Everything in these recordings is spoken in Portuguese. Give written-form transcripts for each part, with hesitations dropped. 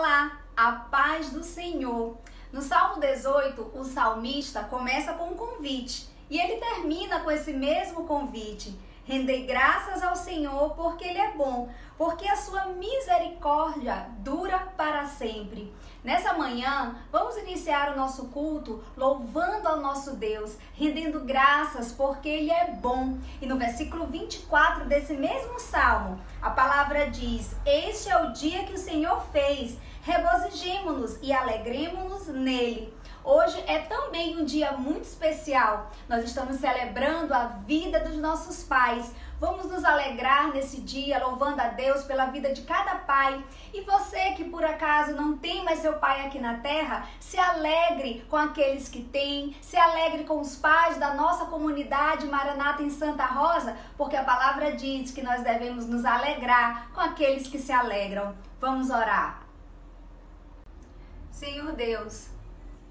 Olá, a paz do Senhor. No Salmo 18, o salmista começa com um convite e ele termina com esse mesmo convite. Rendei graças ao Senhor porque Ele é bom, porque a sua misericórdia dura para sempre. Nessa manhã, vamos iniciar o nosso culto louvando ao nosso Deus, rendendo graças porque Ele é bom. E no versículo 24 desse mesmo salmo, a palavra diz: este é o dia que o Senhor fez, regozijemo-nos e alegremo-nos nele. Hoje é também um dia muito especial. Nós estamos celebrando a vida dos nossos pais. Vamos nos alegrar nesse dia, louvando a Deus pela vida de cada pai. E você que por acaso não tem mais seu pai aqui na terra, se alegre com aqueles que têm, se alegre com os pais da nossa comunidade Maranata em Santa Rosa, porque a palavra diz que nós devemos nos alegrar com aqueles que se alegram. Vamos orar. Senhor Deus,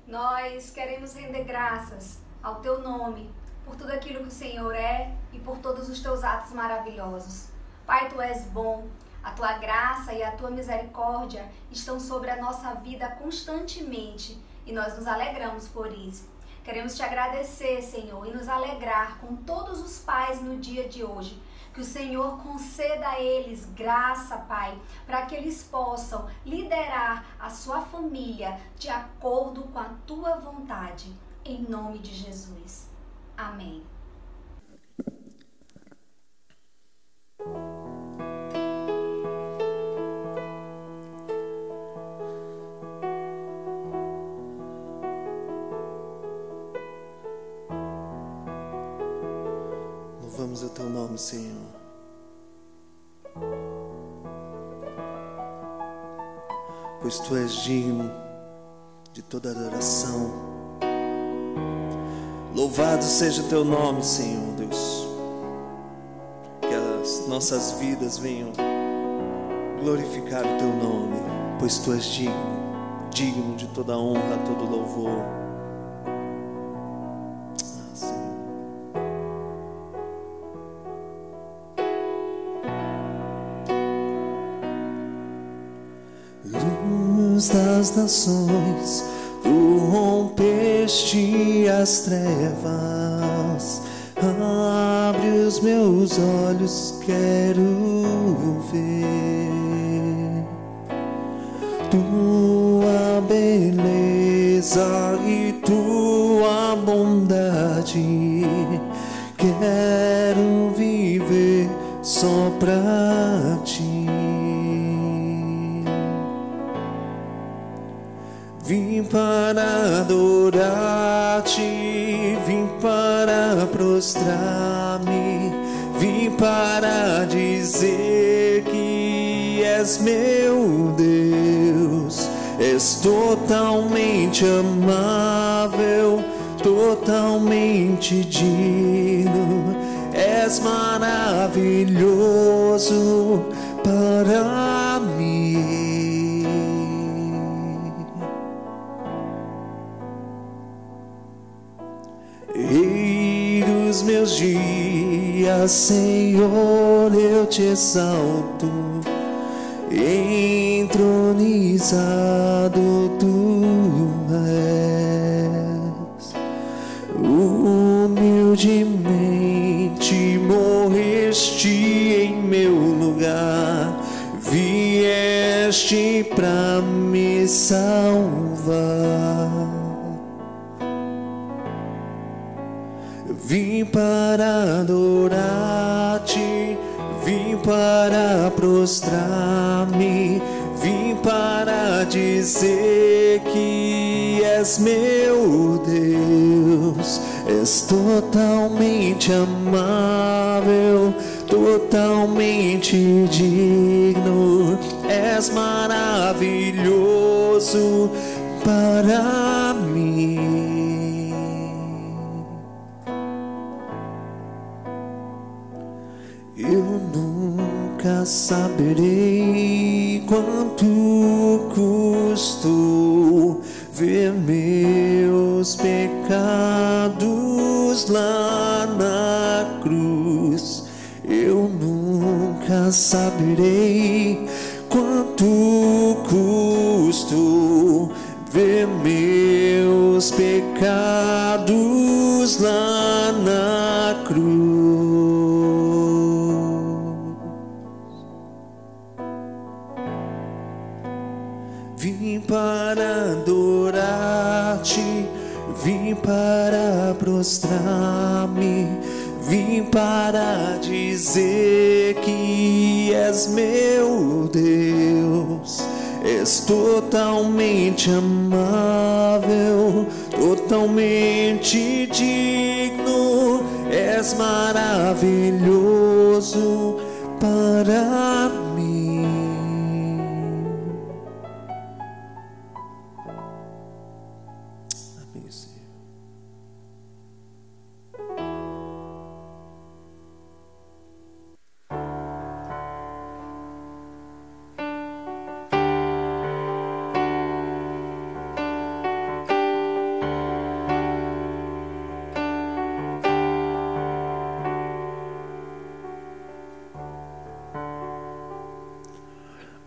nós queremos render graças ao Teu nome, por tudo aquilo que o Senhor é e por todos os Teus atos maravilhosos. Pai, Tu és bom, a Tua graça e a Tua misericórdia estão sobre a nossa vida constantemente e nós nos alegramos por isso. Queremos Te agradecer, Senhor, e nos alegrar com todos os pais no dia de hoje. Que o Senhor conceda a eles graça, Pai, para que eles possam liderar a sua família de acordo com a Tua vontade. Em nome de Jesus. Amém. Louvamos o Teu nome, Senhor. Pois Tu és digno de toda adoração. Louvado seja o Teu nome, Senhor Deus. Que as nossas vidas venham glorificar o Teu nome, pois Tu és digno, digno de toda honra, todo louvor. Das nações, Tu rompeste as trevas. Abre os meus olhos, quero ver Tua beleza e Tua bondade. Quero viver só pra Ti. Vim para adorar-te, vim para prostrar-me, vim para dizer que és meu Deus. És totalmente amável, totalmente digno, és maravilhoso para mim. Rei dos meus dias, Senhor, eu Te exalto. Entronizado Tu és. Humildemente morreste em meu lugar. Vieste pra me salvar. Vim para adorar-te, vim para prostrar-me, vim para dizer que és meu Deus. És totalmente amável, totalmente digno, és maravilhoso para mim. Eu nunca saberei quanto custou ver meus pecados lá na cruz. Eu nunca saberei quanto custou pecados lá na cruz. Vim para adorar-te, vim para prostrar-me, vim para dizer que és meu Deus. És totalmente amável, totalmente digno, és maravilhoso para mim. Amém, Senhor.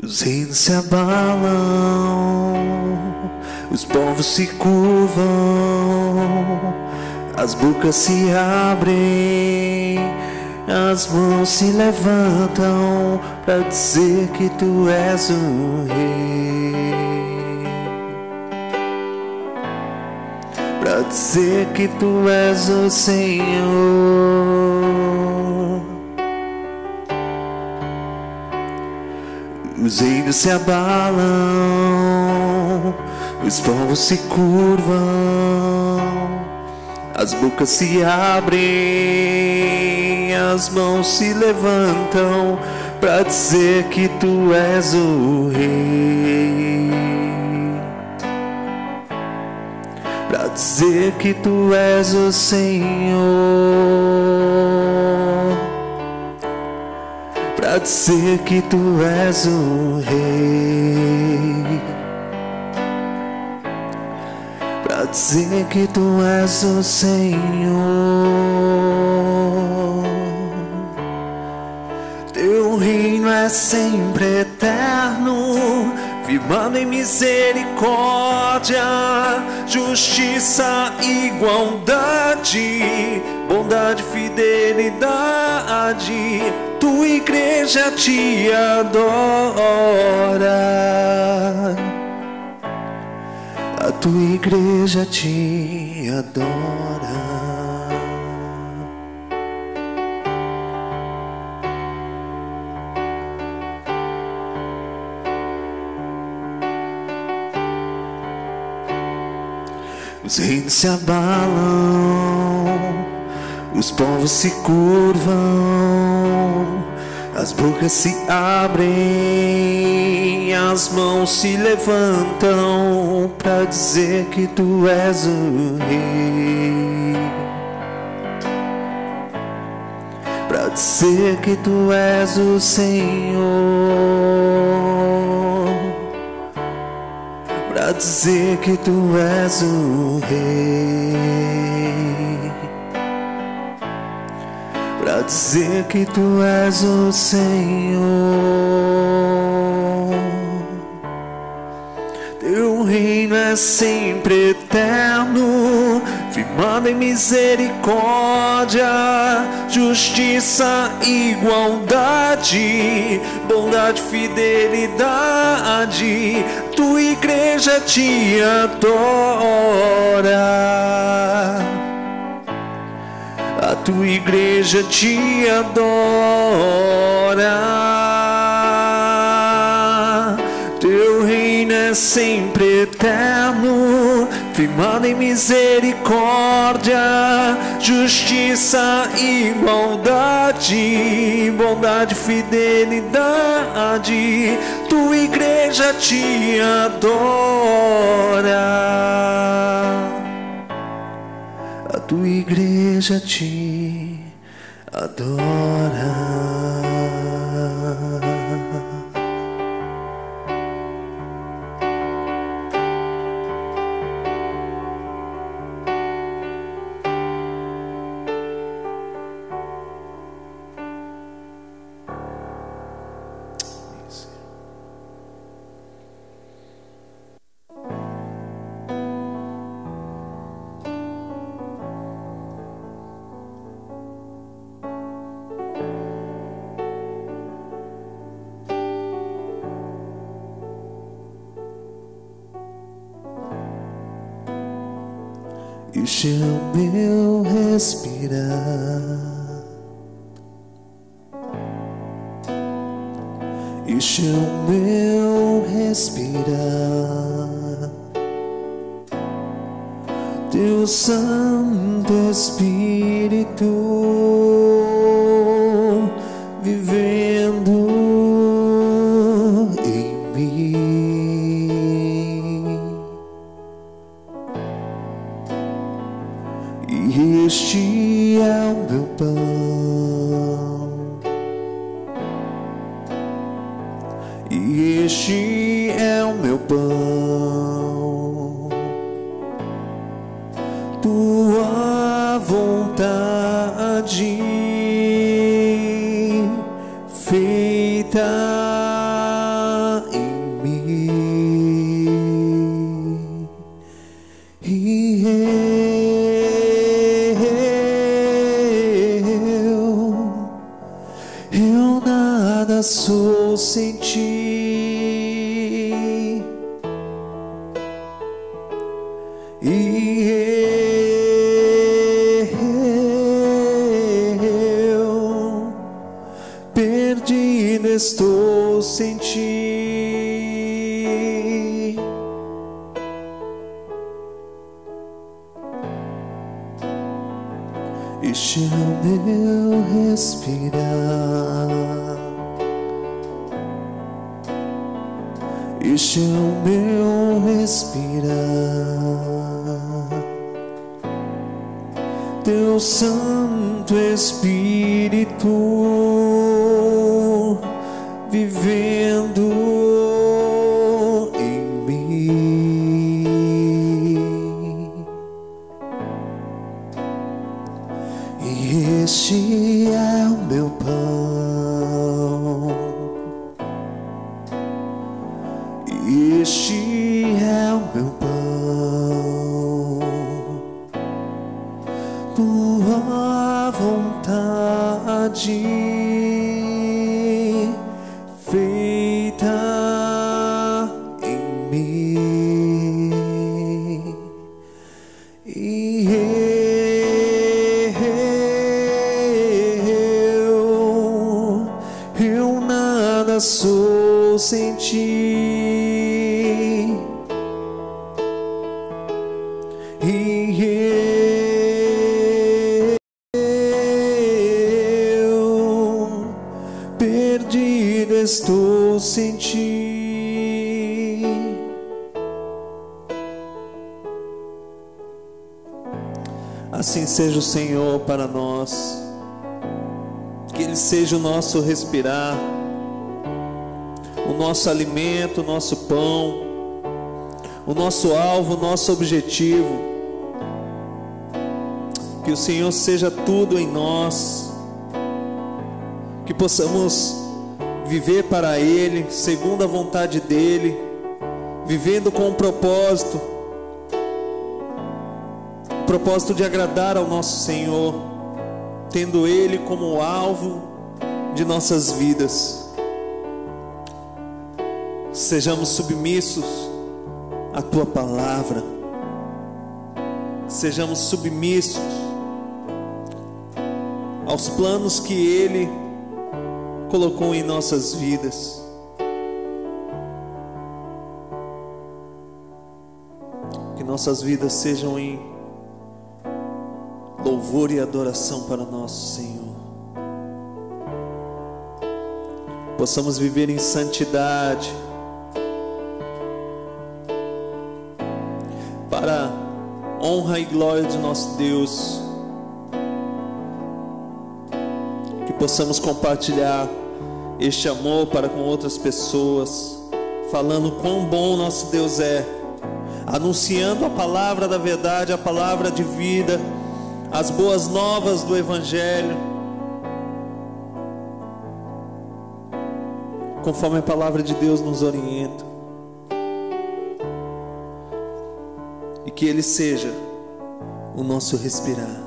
Os reinos se abalam, os povos se curvam, as bocas se abrem, as mãos se levantam para dizer que tu és o rei, para dizer que tu és o Senhor. Os reinos se abalam, os povos se curvam, as bocas se abrem, as mãos se levantam para dizer que tu és o rei, para dizer que tu és o Senhor, para dizer que tu és o rei, para dizer que tu és o Senhor. Teu reino é sempre eterno, firmado em misericórdia, justiça, igualdade, bondade, fidelidade. Tua igreja te adora, a tua igreja te adora. Os reinos se abalam, os povos se curvam, as bocas se abrem, as mãos se levantam para dizer que tu és o rei, para dizer que tu és o Senhor, para dizer que tu és o rei, para dizer que tu és o Senhor. Teu reino é sempre eterno, firmado em misericórdia, justiça, igualdade, bondade, fidelidade. Tua igreja te adora, a tua igreja te adora. Teu reino é sempre eterno, firmado em misericórdia, justiça, igualdade, bondade, fidelidade. Tua igreja te adora, a tua igreja te adora. Este é o meu respirar, este é o meu respirar. Teu Santo Espírito vivendo em mim, e este é o meu pão, e este é o meu pão, tua vontade feita em mim, e eu nada sou sem ti, e eu perdido estou sem ti. Este é o meu respirar, este é o meu respirar. Teu Santo Espírito vivendo em mim, e este é o meu pão, e este é o meu pão, tua vontade feita em mim, e eu nada sou sem ti, e eu perdido estou sem ti. Assim seja o Senhor para nós, que Ele seja o nosso respirar, o nosso alimento, o nosso pão, o nosso alvo, o nosso objetivo. Que o Senhor seja tudo em nós, que possamos viver para Ele, segundo a vontade dEle, vivendo com um propósito de agradar ao nosso Senhor, tendo Ele como alvo de nossas vidas. Sejamos submissos à Tua palavra, sejamos submissos aos planos que Ele colocou em nossas vidas. Que nossas vidas sejam em louvor e adoração para nosso Senhor. Possamos viver em santidade, para a honra e glória de nosso Deus. Que possamos compartilhar este amor para com outras pessoas, falando quão bom nosso Deus é, anunciando a palavra da verdade, a palavra de vida, as boas novas do Evangelho, conforme a palavra de Deus nos orienta. E que Ele seja o nosso respirar.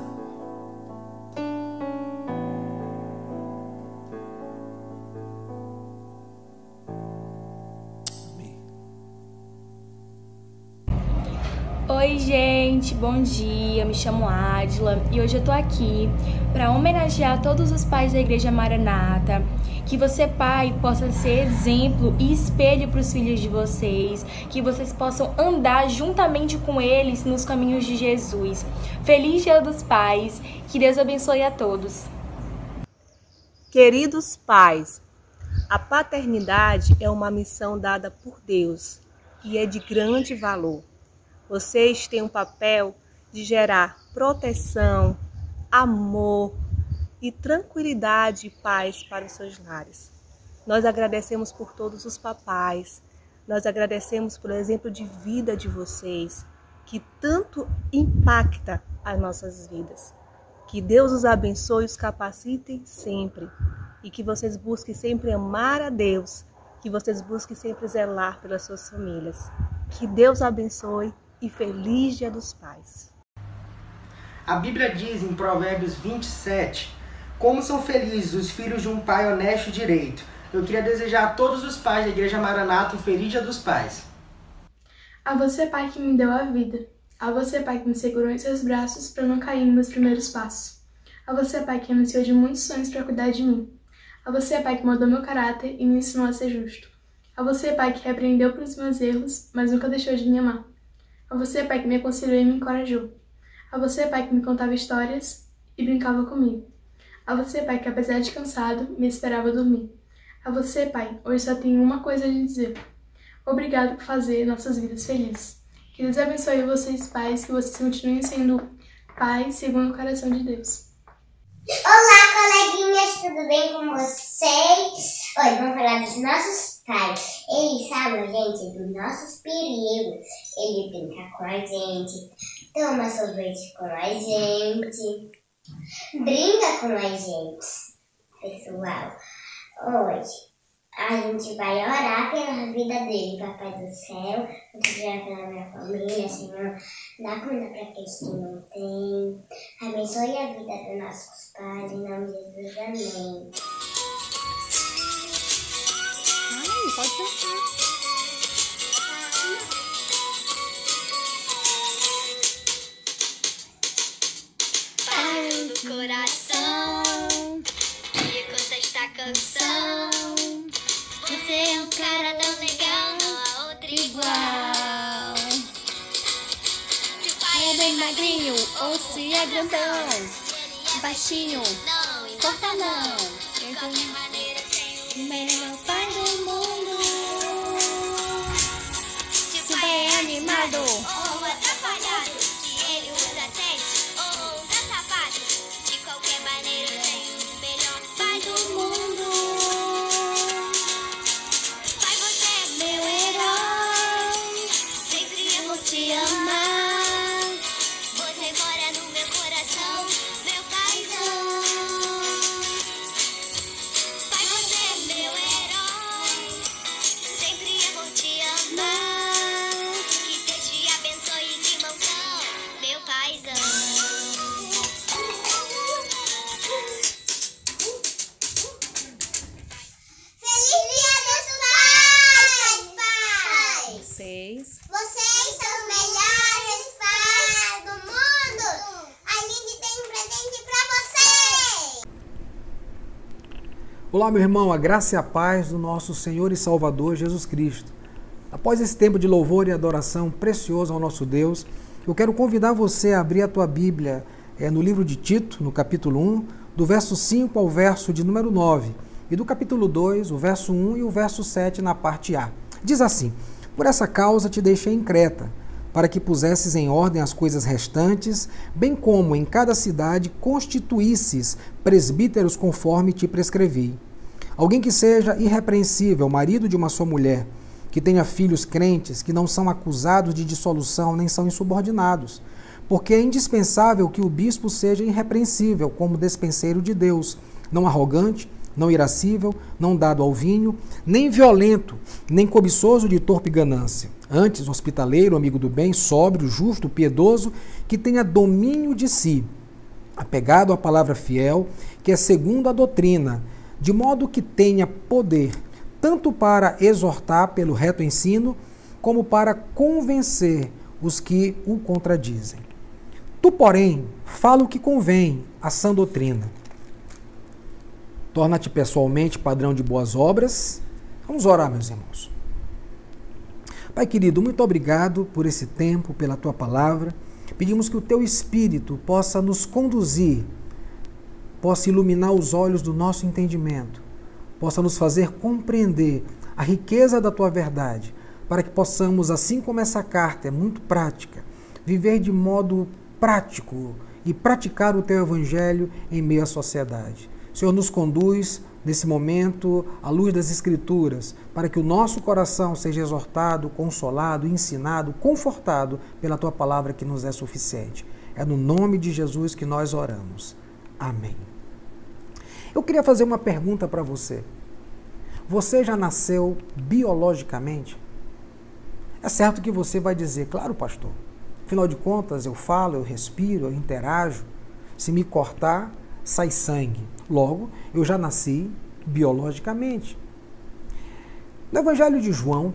Oi gente, bom dia, me chamo Adila e hoje eu tô aqui para homenagear todos os pais da Igreja Maranata. Que você, pai, possa ser exemplo e espelho para os filhos de vocês, que vocês possam andar juntamente com eles nos caminhos de Jesus. Feliz Dia dos Pais, que Deus abençoe a todos. Queridos pais, a paternidade é uma missão dada por Deus e é de grande valor. Vocês têm um papel de gerar proteção, amor e tranquilidade e paz para os seus lares. Nós agradecemos por todos os papais, nós agradecemos pelo exemplo de vida de vocês, que tanto impacta as nossas vidas. Que Deus os abençoe e os capacite sempre, e que vocês busquem sempre amar a Deus, que vocês busquem sempre zelar pelas suas famílias. Que Deus abençoe e feliz Dia dos Pais. A Bíblia diz em Provérbios 27, como são felizes os filhos de um pai honesto e direito. Eu queria desejar a todos os pais da Igreja Maranata um feliz Dia dos Pais. A você, pai, que me deu a vida. A você, pai, que me segurou em seus braços para não cair nos meus primeiros passos. A você, pai, que anunciou de muitos sonhos para cuidar de mim. A você, pai, que moldou meu caráter e me ensinou a ser justo. A você, pai, que repreendeu pelos meus erros, mas nunca deixou de me amar. A você, pai, que me aconselhou e me encorajou. A você, pai, que me contava histórias e brincava comigo. A você, pai, que apesar de cansado, me esperava dormir. A você, pai, hoje só tenho uma coisa a lhe dizer. Obrigado por fazer nossas vidas felizes. Que Deus abençoe vocês, pais, que vocês continuem sendo pais segundo o coração de Deus. Olá, coleguinhas, tudo bem com vocês? Hoje vamos falar dos nossos pais. Eles sabem, gente, dos nossos perigos. Ele brinca com a gente, toma sorvete com a gente, brinca com a gente. Pessoal, hoje a gente vai orar pela vida dele, Papai do Céu. Eu quero orar pela minha família, Senhor. Dá comida para aqueles que não têm. Abençoe a vida dos nossos pais, em nome de Jesus, amém. Pode cantar. Pai do coração, me conta esta canção. Você é um cara tão legal, não há outro igual. Se o pai é bem magrinho ou se é grandão, baixinho, não importa não. De qualquer maneira tem o melhor pai do mundo. Se o pai é animado ou atrapalhado, que ele usa tênis ou usa sapato, de qualquer maneira tem o melhor pai do mundo. Pai, você é meu herói, sempre eu vou te amar. Você mora no meu coração, meu paizão. Pai, você é meu herói, sempre eu vou te amar. Que Deus te abençoe de mãozão, meu paizão. Feliz Dia dos Pais, pais! Vocês são os melhores pais do mundo! A gente tem um presente pra vocês! Olá, meu irmão, a graça e a paz do nosso Senhor e Salvador Jesus Cristo. Após esse tempo de louvor e adoração precioso ao nosso Deus, eu quero convidar você a abrir a tua Bíblia no livro de Tito, no capítulo 1, do verso 5 ao verso de número 9, e do capítulo 2, o verso 1 e o verso 7 na parte A. Diz assim: por essa causa te deixei em Creta, para que pusesses em ordem as coisas restantes, bem como em cada cidade constituísses presbíteros conforme te prescrevi. Alguém que seja irrepreensível, marido de uma só mulher, que tenha filhos crentes, que não são acusados de dissolução nem são insubordinados, porque é indispensável que o bispo seja irrepreensível como despenseiro de Deus, não arrogante, não irascível, não dado ao vinho, nem violento, nem cobiçoso de torpe ganância. Antes, hospitaleiro, amigo do bem, sóbrio, justo, piedoso, que tenha domínio de si, apegado à palavra fiel, que é segundo a doutrina, de modo que tenha poder, tanto para exortar pelo reto ensino, como para convencer os que o contradizem. Tu, porém, fala o que convém à sã doutrina. Torna-te pessoalmente padrão de boas obras. Vamos orar, meus irmãos. Pai querido, muito obrigado por esse tempo, pela tua palavra. Pedimos que o teu Espírito possa nos conduzir, possa iluminar os olhos do nosso entendimento, possa nos fazer compreender a riqueza da tua verdade, para que possamos, assim como essa carta é muito prática, viver de modo prático e praticar o teu evangelho em meio à sociedade. O Senhor nos conduz nesse momento à luz das Escrituras, para que o nosso coração seja exortado, consolado, ensinado, confortado pela tua palavra que nos é suficiente. É no nome de Jesus que nós oramos. Amém. Eu queria fazer uma pergunta para você. Você já nasceu biologicamente? É certo que você vai dizer, claro, pastor. Afinal de contas, eu falo, eu respiro, eu interajo. Se me cortar, sai sangue. Logo, eu já nasci biologicamente. No Evangelho de João,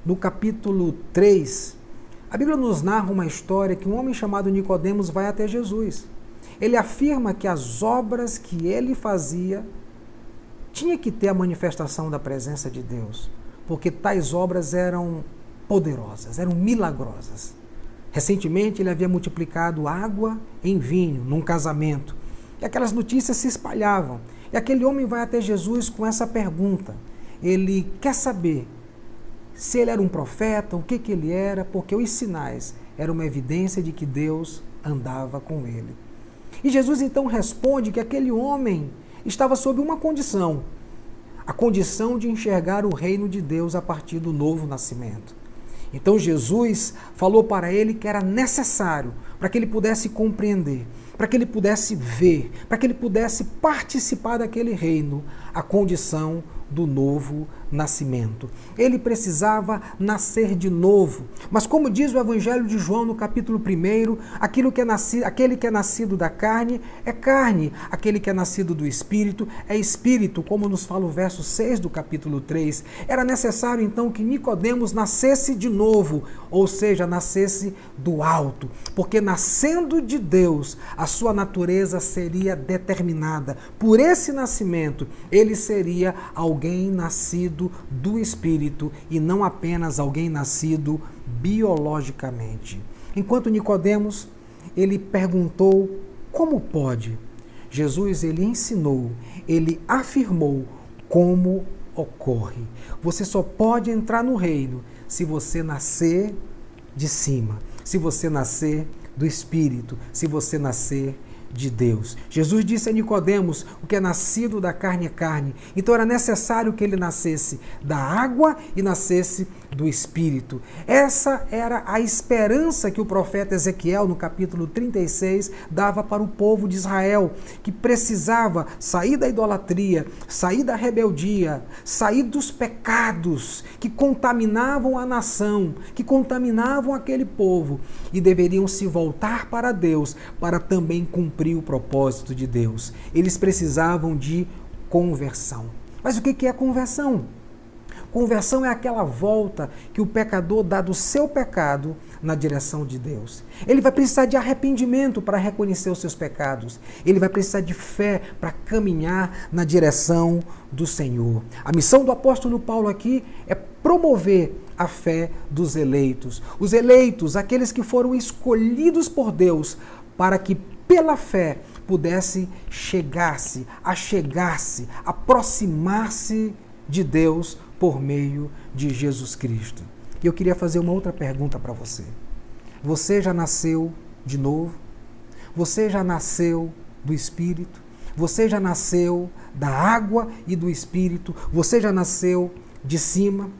no capítulo 3, a Bíblia nos narra uma história que um homem chamado Nicodemos vai até Jesus. Ele afirma que as obras que ele fazia tinha que ter a manifestação da presença de Deus, porque tais obras eram poderosas, eram milagrosas. Recentemente ele havia multiplicado água em vinho num casamento. E aquelas notícias se espalhavam. E aquele homem vai até Jesus com essa pergunta. Ele quer saber se ele era um profeta, o que ele era, porque os sinais eram uma evidência de que Deus andava com ele. E Jesus então responde que aquele homem estava sob uma condição, a condição de enxergar o reino de Deus a partir do novo nascimento. Então Jesus falou para ele que era necessário para que ele pudesse compreender, para que ele pudesse ver, para que ele pudesse participar daquele reino, a condição do novo nascimento. Ele precisava nascer de novo. Mas como diz o Evangelho de João no capítulo 1, aquele que é nascido da carne é carne, aquele que é nascido do Espírito é Espírito, como nos fala o verso 6 do capítulo 3. Era necessário então que Nicodemos nascesse de novo, ou seja, nascesse do alto, porque nascendo de Deus, a sua natureza seria determinada. Por esse nascimento, ele seria alguém nascido do Espírito e não apenas alguém nascido biologicamente. Enquanto Nicodemos, ele perguntou como pode. Jesus, ele ensinou, ele afirmou como ocorre. Você só pode entrar no reino se você nascer de cima, se você nascer do Espírito, se você nascer de Deus. Jesus disse a Nicodemos, o que é nascido da carne é carne. Então era necessário que ele nascesse da água e nascesse do Espírito. Essa era a esperança que o profeta Ezequiel, no capítulo 36, dava para o povo de Israel, que precisava sair da idolatria, sair da rebeldia, sair dos pecados que contaminavam a nação, que contaminavam aquele povo, e deveriam se voltar para Deus para também cumprir o propósito de Deus. Eles precisavam de conversão. Mas o que é conversão? Conversão é aquela volta que o pecador dá do seu pecado na direção de Deus. Ele vai precisar de arrependimento para reconhecer os seus pecados. Ele vai precisar de fé para caminhar na direção do Senhor. A missão do apóstolo Paulo aqui é promover a fé dos eleitos. Os eleitos, aqueles que foram escolhidos por Deus para que pela fé pudesse chegar-se, achegar-se, aproximar-se de Deus por meio de Jesus Cristo. E eu queria fazer uma outra pergunta para você. Você já nasceu de novo? Você já nasceu do Espírito? Você já nasceu da água e do Espírito? Você já nasceu de cima?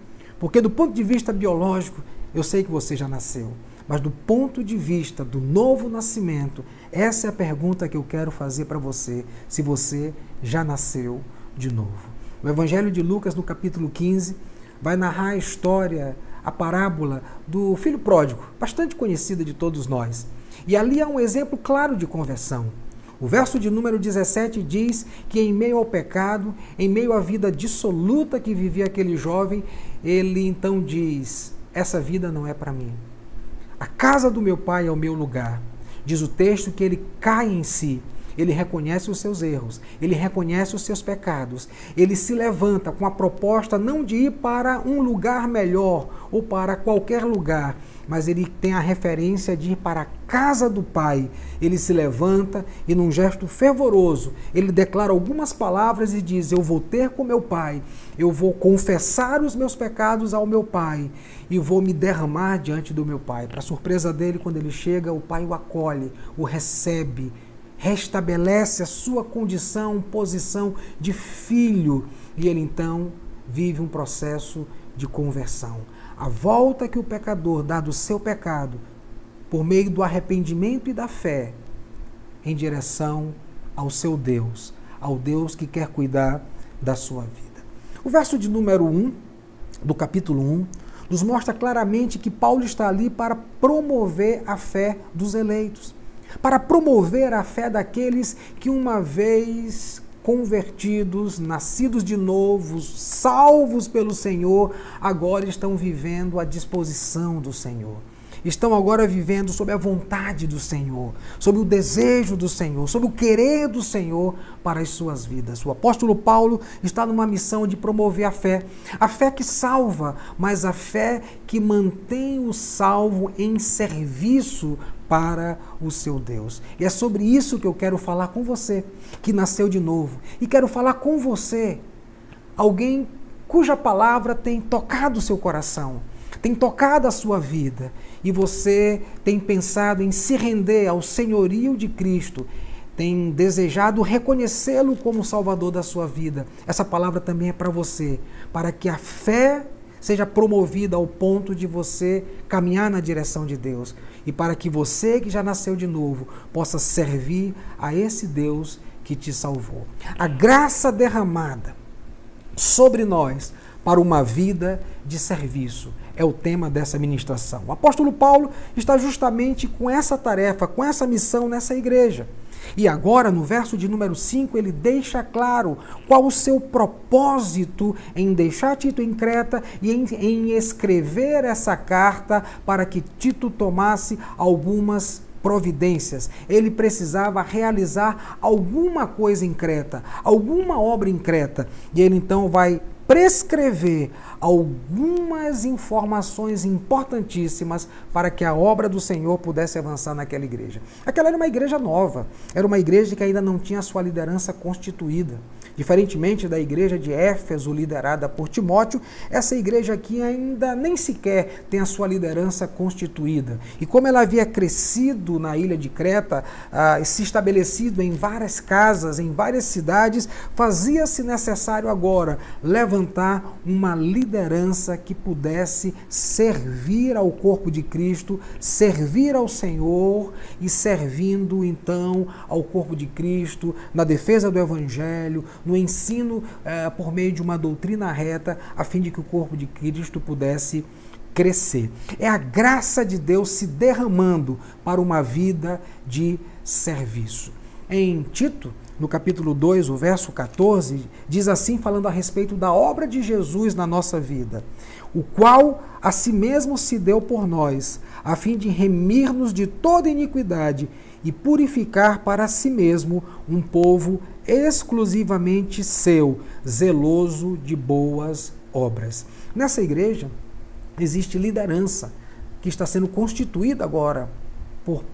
Porque do ponto de vista biológico, eu sei que você já nasceu. Mas do ponto de vista do novo nascimento, essa é a pergunta que eu quero fazer para você, se você já nasceu de novo. O Evangelho de Lucas, no capítulo 15, vai narrar a história, a parábola do filho pródigo, bastante conhecida de todos nós. E ali há um exemplo claro de conversão. O verso de número 17 diz que em meio ao pecado, em meio à vida dissoluta que vivia aquele jovem, ele então diz, essa vida não é para mim. A casa do meu pai é o meu lugar. Diz o texto que ele cai em si. Ele reconhece os seus erros, ele reconhece os seus pecados, ele se levanta com a proposta não de ir para um lugar melhor ou para qualquer lugar, mas ele tem a referência de ir para a casa do Pai. Ele se levanta e, num gesto fervoroso, ele declara algumas palavras e diz: eu vou ter com meu Pai, eu vou confessar os meus pecados ao meu Pai e vou me derramar diante do meu Pai. Para surpresa dele, quando ele chega, o Pai o acolhe, o recebe, restabelece a sua condição, posição de filho, e ele então vive um processo de conversão. A volta que o pecador dá do seu pecado, por meio do arrependimento e da fé, em direção ao seu Deus, ao Deus que quer cuidar da sua vida. O verso de número 1, do capítulo 1, nos mostra claramente que Paulo está ali para promover a fé dos eleitos, para promover a fé daqueles que, uma vez convertidos, nascidos de novo, salvos pelo Senhor, agora estão vivendo à disposição do Senhor. Estão agora vivendo sob a vontade do Senhor, sob o desejo do Senhor, sob o querer do Senhor para as suas vidas. O apóstolo Paulo está numa missão de promover a fé que salva, mas a fé que mantém o salvo em serviço para o seu Deus. E é sobre isso que eu quero falar com você, que nasceu de novo. E quero falar com você, alguém cuja palavra tem tocado o seu coração, tem tocado a sua vida, e você tem pensado em se render ao senhorio de Cristo, tem desejado reconhecê-lo como Salvador da sua vida. Essa palavra também é para você, para que a fé seja promovida ao ponto de você caminhar na direção de Deus, e para que você que já nasceu de novo possa servir a esse Deus que te salvou. A graça derramada sobre nós para uma vida de serviço é o tema dessa ministração. O apóstolo Paulo está justamente com essa tarefa, com essa missão nessa igreja. E agora, no verso de número 5, ele deixa claro qual o seu propósito em deixar Tito em Creta e em escrever essa carta para que Tito tomasse algumas providências. Ele precisava realizar alguma coisa em Creta, alguma obra em Creta. E ele então vai prescrever algumas informações importantíssimas para que a obra do Senhor pudesse avançar naquela igreja. Aquela era uma igreja nova, era uma igreja que ainda não tinha sua liderança constituída. Diferentemente da igreja de Éfeso, liderada por Timóteo, essa igreja aqui ainda nem sequer tem a sua liderança constituída. E como ela havia crescido na ilha de Creta, se estabelecido em várias casas, em várias cidades, fazia-se necessário agora levantar uma liderança que pudesse servir ao corpo de Cristo, servir ao Senhor e servindo então ao corpo de Cristo na defesa do Evangelho, no ensino por meio de uma doutrina reta, a fim de que o corpo de Cristo pudesse crescer. É a graça de Deus se derramando para uma vida de serviço. Em Tito, no capítulo 2, o verso 14, diz assim, falando a respeito da obra de Jesus na nossa vida: o qual a si mesmo se deu por nós, a fim de remir-nos de toda iniquidade e purificar para si mesmo um povo exclusivamente seu, zeloso de boas obras. Nessa igreja existe liderança que está sendo constituída agora por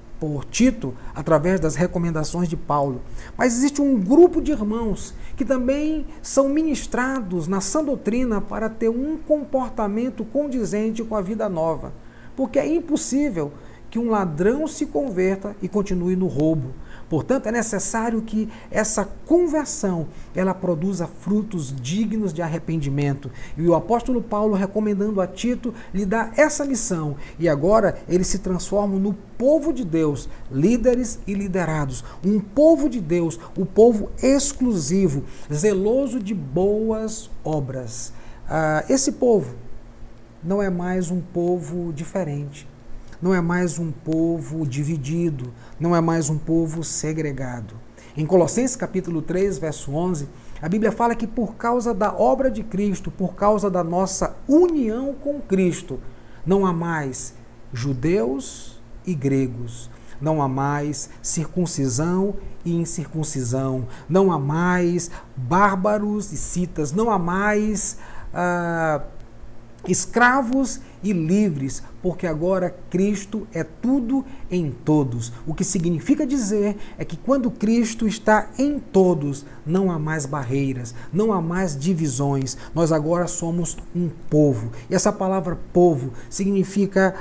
Tito, através das recomendações de Paulo. Mas existe um grupo de irmãos que também são ministrados na sã doutrina para ter um comportamento condizente com a vida nova. Porque é impossível que um ladrão se converta e continue no roubo. Portanto, é necessário que essa conversão ela produza frutos dignos de arrependimento. E o apóstolo Paulo, recomendando a Tito, lhe dá essa missão. E agora eles se transformam no povo de Deus, líderes e liderados. Um povo de Deus, o povo exclusivo, zeloso de boas obras. Esse povo não é mais um povo diferente. Não é mais um povo dividido, não é mais um povo segregado. Em Colossenses capítulo 3, verso 11, a Bíblia fala que por causa da obra de Cristo, por causa da nossa união com Cristo, não há mais judeus e gregos. Não há mais circuncisão e incircuncisão. Não há mais bárbaros e citas. Não há mais escravos e livres, porque agora Cristo é tudo em todos. O que significa dizer é que quando Cristo está em todos, não há mais barreiras, não há mais divisões. Nós agora somos um povo. E essa palavra povo significa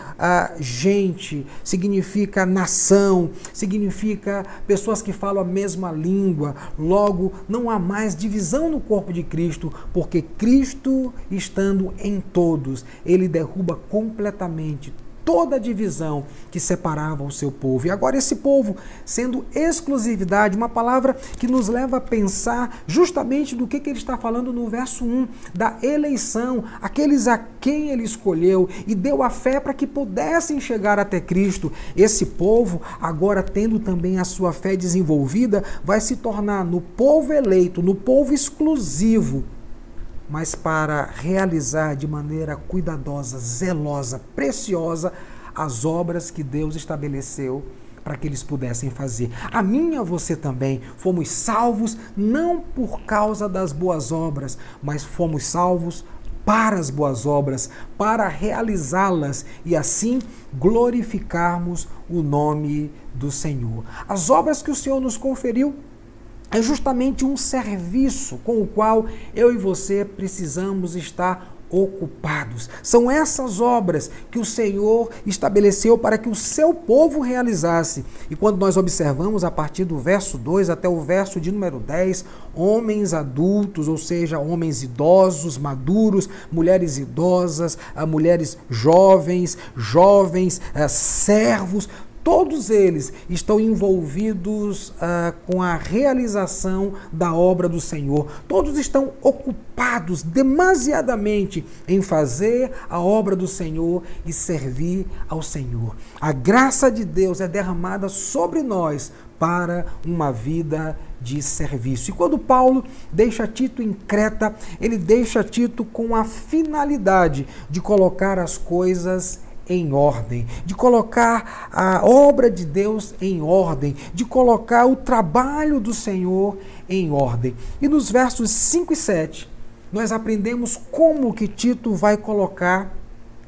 gente, significa nação, significa pessoas que falam a mesma língua. Logo, não há mais divisão no corpo de Cristo, porque Cristo, estando em todos, ele derruba completamente toda a divisão que separava o seu povo. E agora esse povo, sendo exclusividade, uma palavra que nos leva a pensar justamente do que ele está falando no verso 1, da eleição, aqueles a quem ele escolheu e deu a fé para que pudessem chegar até Cristo. Esse povo, agora tendo também a sua fé desenvolvida, vai se tornar no povo eleito, no povo exclusivo, mas para realizar de maneira cuidadosa, zelosa, preciosa as obras que Deus estabeleceu para que eles pudessem fazer. A mim e a você também fomos salvos não por causa das boas obras, mas fomos salvos para as boas obras, para realizá-las e assim glorificarmos o nome do Senhor. As obras que o Senhor nos conferiu é justamente um serviço com o qual eu e você precisamos estar ocupados. São essas obras que o Senhor estabeleceu para que o seu povo realizasse. E quando nós observamos a partir do verso 2 até o verso de número 10, homens adultos, ou seja, homens idosos, maduros, mulheres idosas, mulheres jovens, servos, todos eles estão envolvidos com a realização da obra do Senhor. Todos estão ocupados demasiadamente em fazer a obra do Senhor e servir ao Senhor. A graça de Deus é derramada sobre nós para uma vida de serviço. E quando Paulo deixa Tito em Creta, ele deixa Tito com a finalidade de colocar as coisas em ordem, de colocar a obra de Deus em ordem, de colocar o trabalho do Senhor em ordem. E nos versos 5 e 7, nós aprendemos como que Tito vai colocar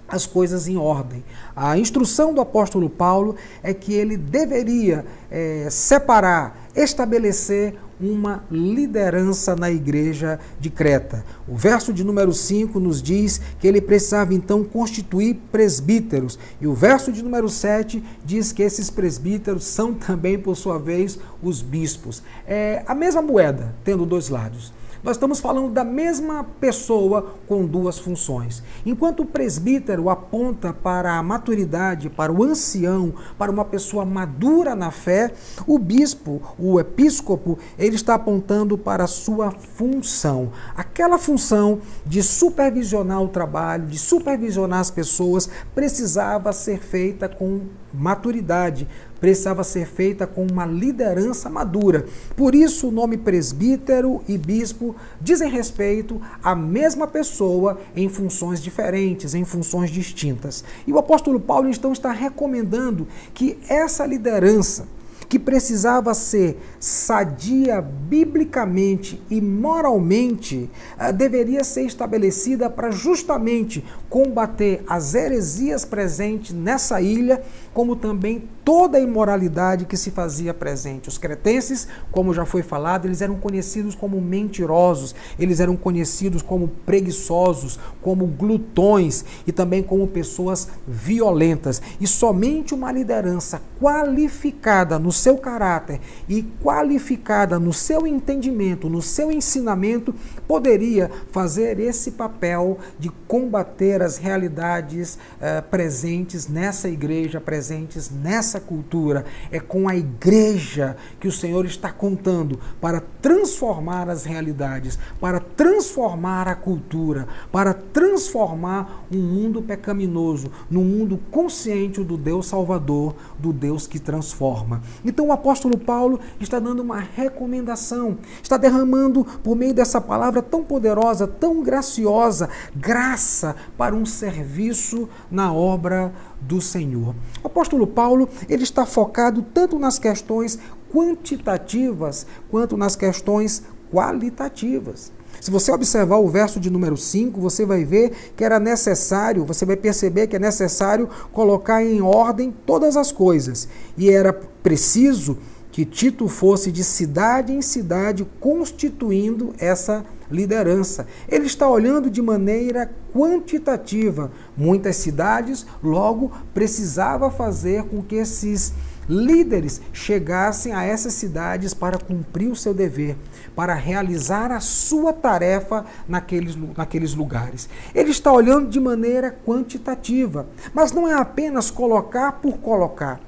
as coisas em ordem. A instrução do apóstolo Paulo é que ele deveria separar, estabelecer uma liderança na igreja de Creta. O verso de número 5 nos diz que ele precisava então constituir presbíteros. E o verso de número 7 diz que esses presbíteros são também, por sua vez, os bispos. É a mesma moeda, tendo dois lados. Nós estamos falando da mesma pessoa com duas funções. Enquanto o presbítero aponta para a maturidade, para o ancião, para uma pessoa madura na fé, o bispo, o episcopo, ele está apontando para a sua função. Aquela função de supervisionar o trabalho, de supervisionar as pessoas, precisava ser feita com maturidade, precisava ser feita com uma liderança madura. Por isso o nome presbítero e bispo dizem respeito à mesma pessoa em funções diferentes, em funções distintas. E o apóstolo Paulo então está recomendando que essa liderança, que precisava ser sadia biblicamente e moralmente, deveria ser estabelecida para justamente combater as heresias presentes nessa ilha, como também toda a imoralidade que se fazia presente. Os cretenses, como já foi falado, eles eram conhecidos como mentirosos, eles eram conhecidos como preguiçosos, como glutões e também como pessoas violentas. E somente uma liderança qualificada no seu caráter e qualificada no seu entendimento, no seu ensinamento, poderia fazer esse papel de combater as realidades presentes nessa igreja, presentes nessa cultura. É com a igreja que o Senhor está contando para transformar as realidades, para transformar a cultura, para transformar um mundo pecaminoso num mundo consciente do Deus Salvador, do Deus que transforma. Então o apóstolo Paulo está dando uma recomendação, está derramando por meio dessa palavra tão poderosa, tão graciosa, graça para um serviço na obra do Senhor. O apóstolo Paulo, ele está focado tanto nas questões quantitativas quanto nas questões qualitativas. Se você observar o verso de número 5, você vai ver que era necessário, você vai perceber que é necessário colocar em ordem todas as coisas. E era preciso que Tito fosse de cidade em cidade constituindo essa liderança. Ele está olhando de maneira quantitativa. Muitas cidades, logo, precisava fazer com que esses líderes chegassem a essas cidades para cumprir o seu dever, para realizar a sua tarefa naqueles lugares. Ele está olhando de maneira quantitativa, mas não é apenas colocar por colocar.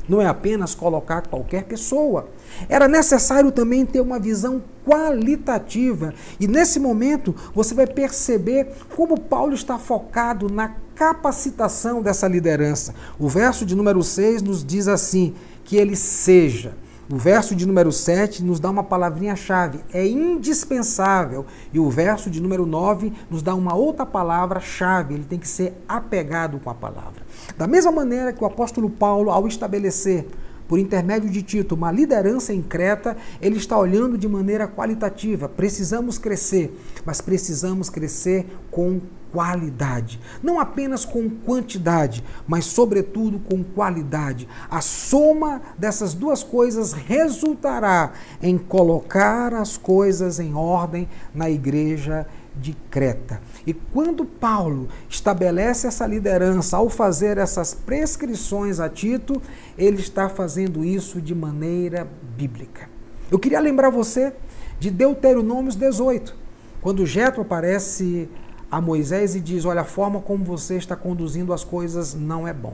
Não é apenas colocar qualquer pessoa. Era necessário também ter uma visão qualitativa. E nesse momento você vai perceber como Paulo está focado na capacitação dessa liderança. O verso de número 6 nos diz assim, que ele seja. O verso de número 7 nos dá uma palavrinha-chave, é indispensável. E o verso de número 9 nos dá uma outra palavra-chave, ele tem que ser apegado com a palavra. Da mesma maneira que o apóstolo Paulo, ao estabelecer, por intermédio de Tito, uma liderança em Creta, ele está olhando de maneira qualitativa. Precisamos crescer, mas precisamos crescer com qualidade. Não apenas com quantidade, mas sobretudo com qualidade. A soma dessas duas coisas resultará em colocar as coisas em ordem na igreja de Creta. E quando Paulo estabelece essa liderança, ao fazer essas prescrições a Tito, ele está fazendo isso de maneira bíblica. Eu queria lembrar você de Deuteronômio 18, quando Jetro aparece a Moisés e diz, olha, a forma como você está conduzindo as coisas não é bom.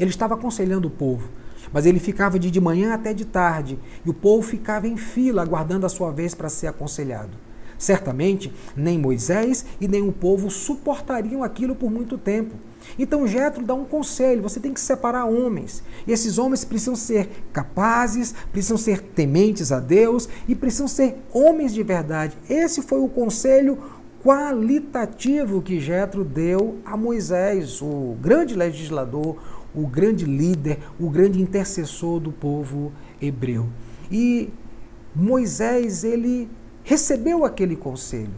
Ele estava aconselhando o povo, mas ele ficava de manhã até de tarde, e o povo ficava em fila, aguardando a sua vez para ser aconselhado. Certamente, nem Moisés e nem o povo suportariam aquilo por muito tempo. Então Jetro dá um conselho, você tem que separar homens. E esses homens precisam ser capazes, precisam ser tementes a Deus e precisam ser homens de verdade. Esse foi o conselho qualitativo que Jetro deu a Moisés, o grande legislador, o grande líder, o grande intercessor do povo hebreu. E Moisés, ele recebeu aquele conselho,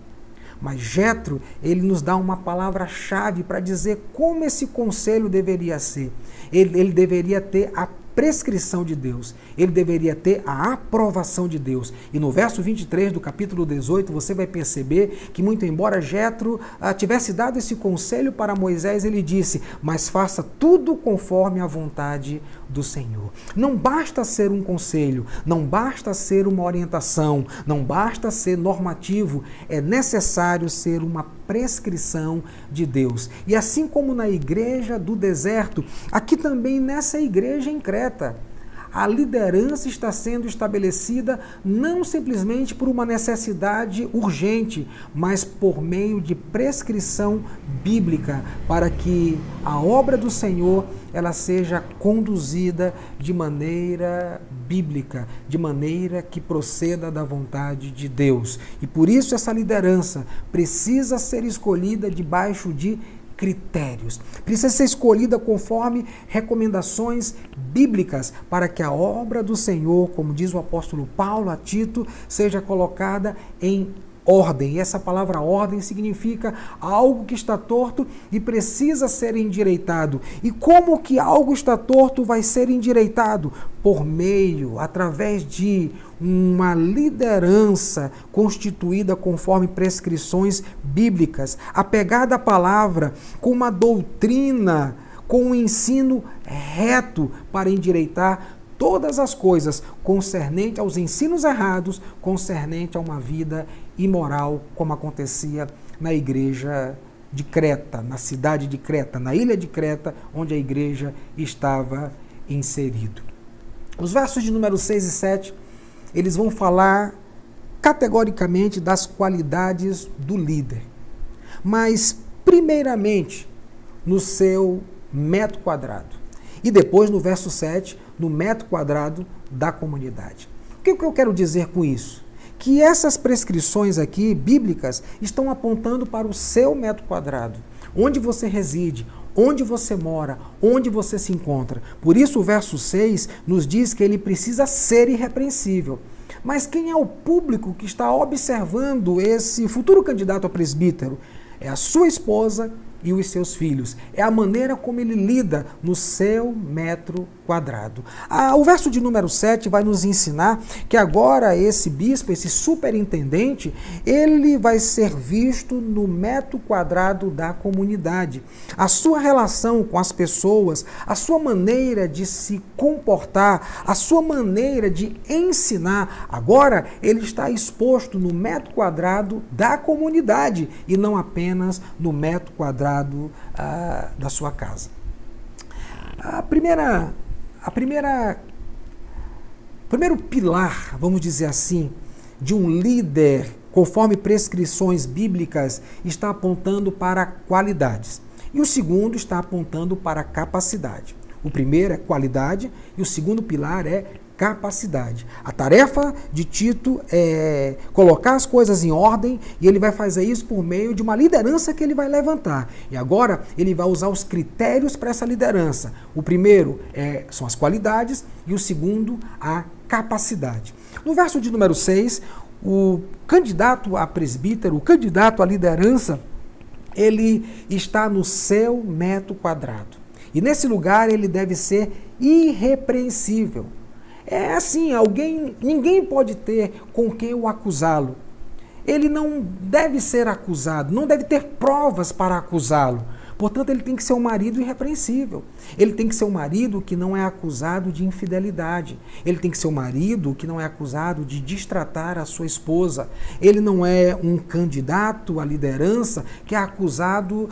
mas Jetro, ele nos dá uma palavra-chave para dizer como esse conselho deveria ser. Ele deveria ter a prescrição de Deus, ele deveria ter a aprovação de Deus. E no verso 23 do capítulo 18, você vai perceber que, muito embora Jetro tivesse dado esse conselho para Moisés, ele disse, mas faça tudo conforme a vontade do Senhor. Não basta ser um conselho, não basta ser uma orientação, não basta ser normativo, é necessário ser uma prescrição de Deus. E assim como na igreja do deserto, aqui também nessa igreja em Creta, a liderança está sendo estabelecida não simplesmente por uma necessidade urgente, mas por meio de prescrição bíblica, para que a obra do Senhor ela seja conduzida de maneira bíblica, de maneira que proceda da vontade de Deus. E por isso essa liderança precisa ser escolhida debaixo de critérios. Precisa ser escolhida conforme recomendações bíblicas para que a obra do Senhor, como diz o apóstolo Paulo a Tito, seja colocada em ordem. E essa palavra ordem significa algo que está torto e precisa ser endireitado. E como que algo está torto vai ser endireitado? Por meio, através de uma liderança constituída conforme prescrições bíblicas, apegada à palavra, com uma doutrina, com um ensino reto para endireitar todas as coisas concernente aos ensinos errados, concernente a uma vida imoral, como acontecia na igreja de Creta, na cidade de Creta, na ilha de Creta, onde a igreja estava inserida. Os versos de número 6 e 7, eles vão falar categoricamente das qualidades do líder, mas primeiramente no seu metro quadrado e depois no verso 7, no metro quadrado da comunidade. O que eu quero dizer com isso? Que essas prescrições aqui, bíblicas, estão apontando para o seu metro quadrado. onde você reside, onde você mora, onde você se encontra. Por isso o verso 6 nos diz que ele precisa ser irrepreensível. Mas quem é o público que está observando esse futuro candidato a presbítero? É a sua esposa e os seus filhos. É a maneira como ele lida no seu metro quadrado. O verso de número 7 vai nos ensinar que agora esse bispo, esse superintendente, ele vai ser visto no metro quadrado da comunidade. A sua relação com as pessoas, a sua maneira de se comportar, a sua maneira de ensinar, agora ele está exposto no metro quadrado da comunidade e não apenas no metro quadrado da sua casa. Primeiro pilar, vamos dizer assim, de um líder, conforme prescrições bíblicas, está apontando para qualidades. E o segundo está apontando para capacidade. O primeiro é qualidade e o segundo pilar é capacidade. A tarefa de Tito é colocar as coisas em ordem e ele vai fazer isso por meio de uma liderança que ele vai levantar. E agora ele vai usar os critérios para essa liderança. O primeiro são as qualidades e o segundo a capacidade. No verso de número 6, o candidato a presbítero, o candidato à liderança, ele está no seu metro quadrado. E nesse lugar ele deve ser irrepreensível. É assim, ninguém pode ter com quem o acusá-lo. Ele não deve ser acusado, não deve ter provas para acusá-lo. Portanto, ele tem que ser um marido irrepreensível. Ele tem que ser um marido que não é acusado de infidelidade. Ele tem que ser um marido que não é acusado de destratar a sua esposa. Ele não é um candidato à liderança que é acusado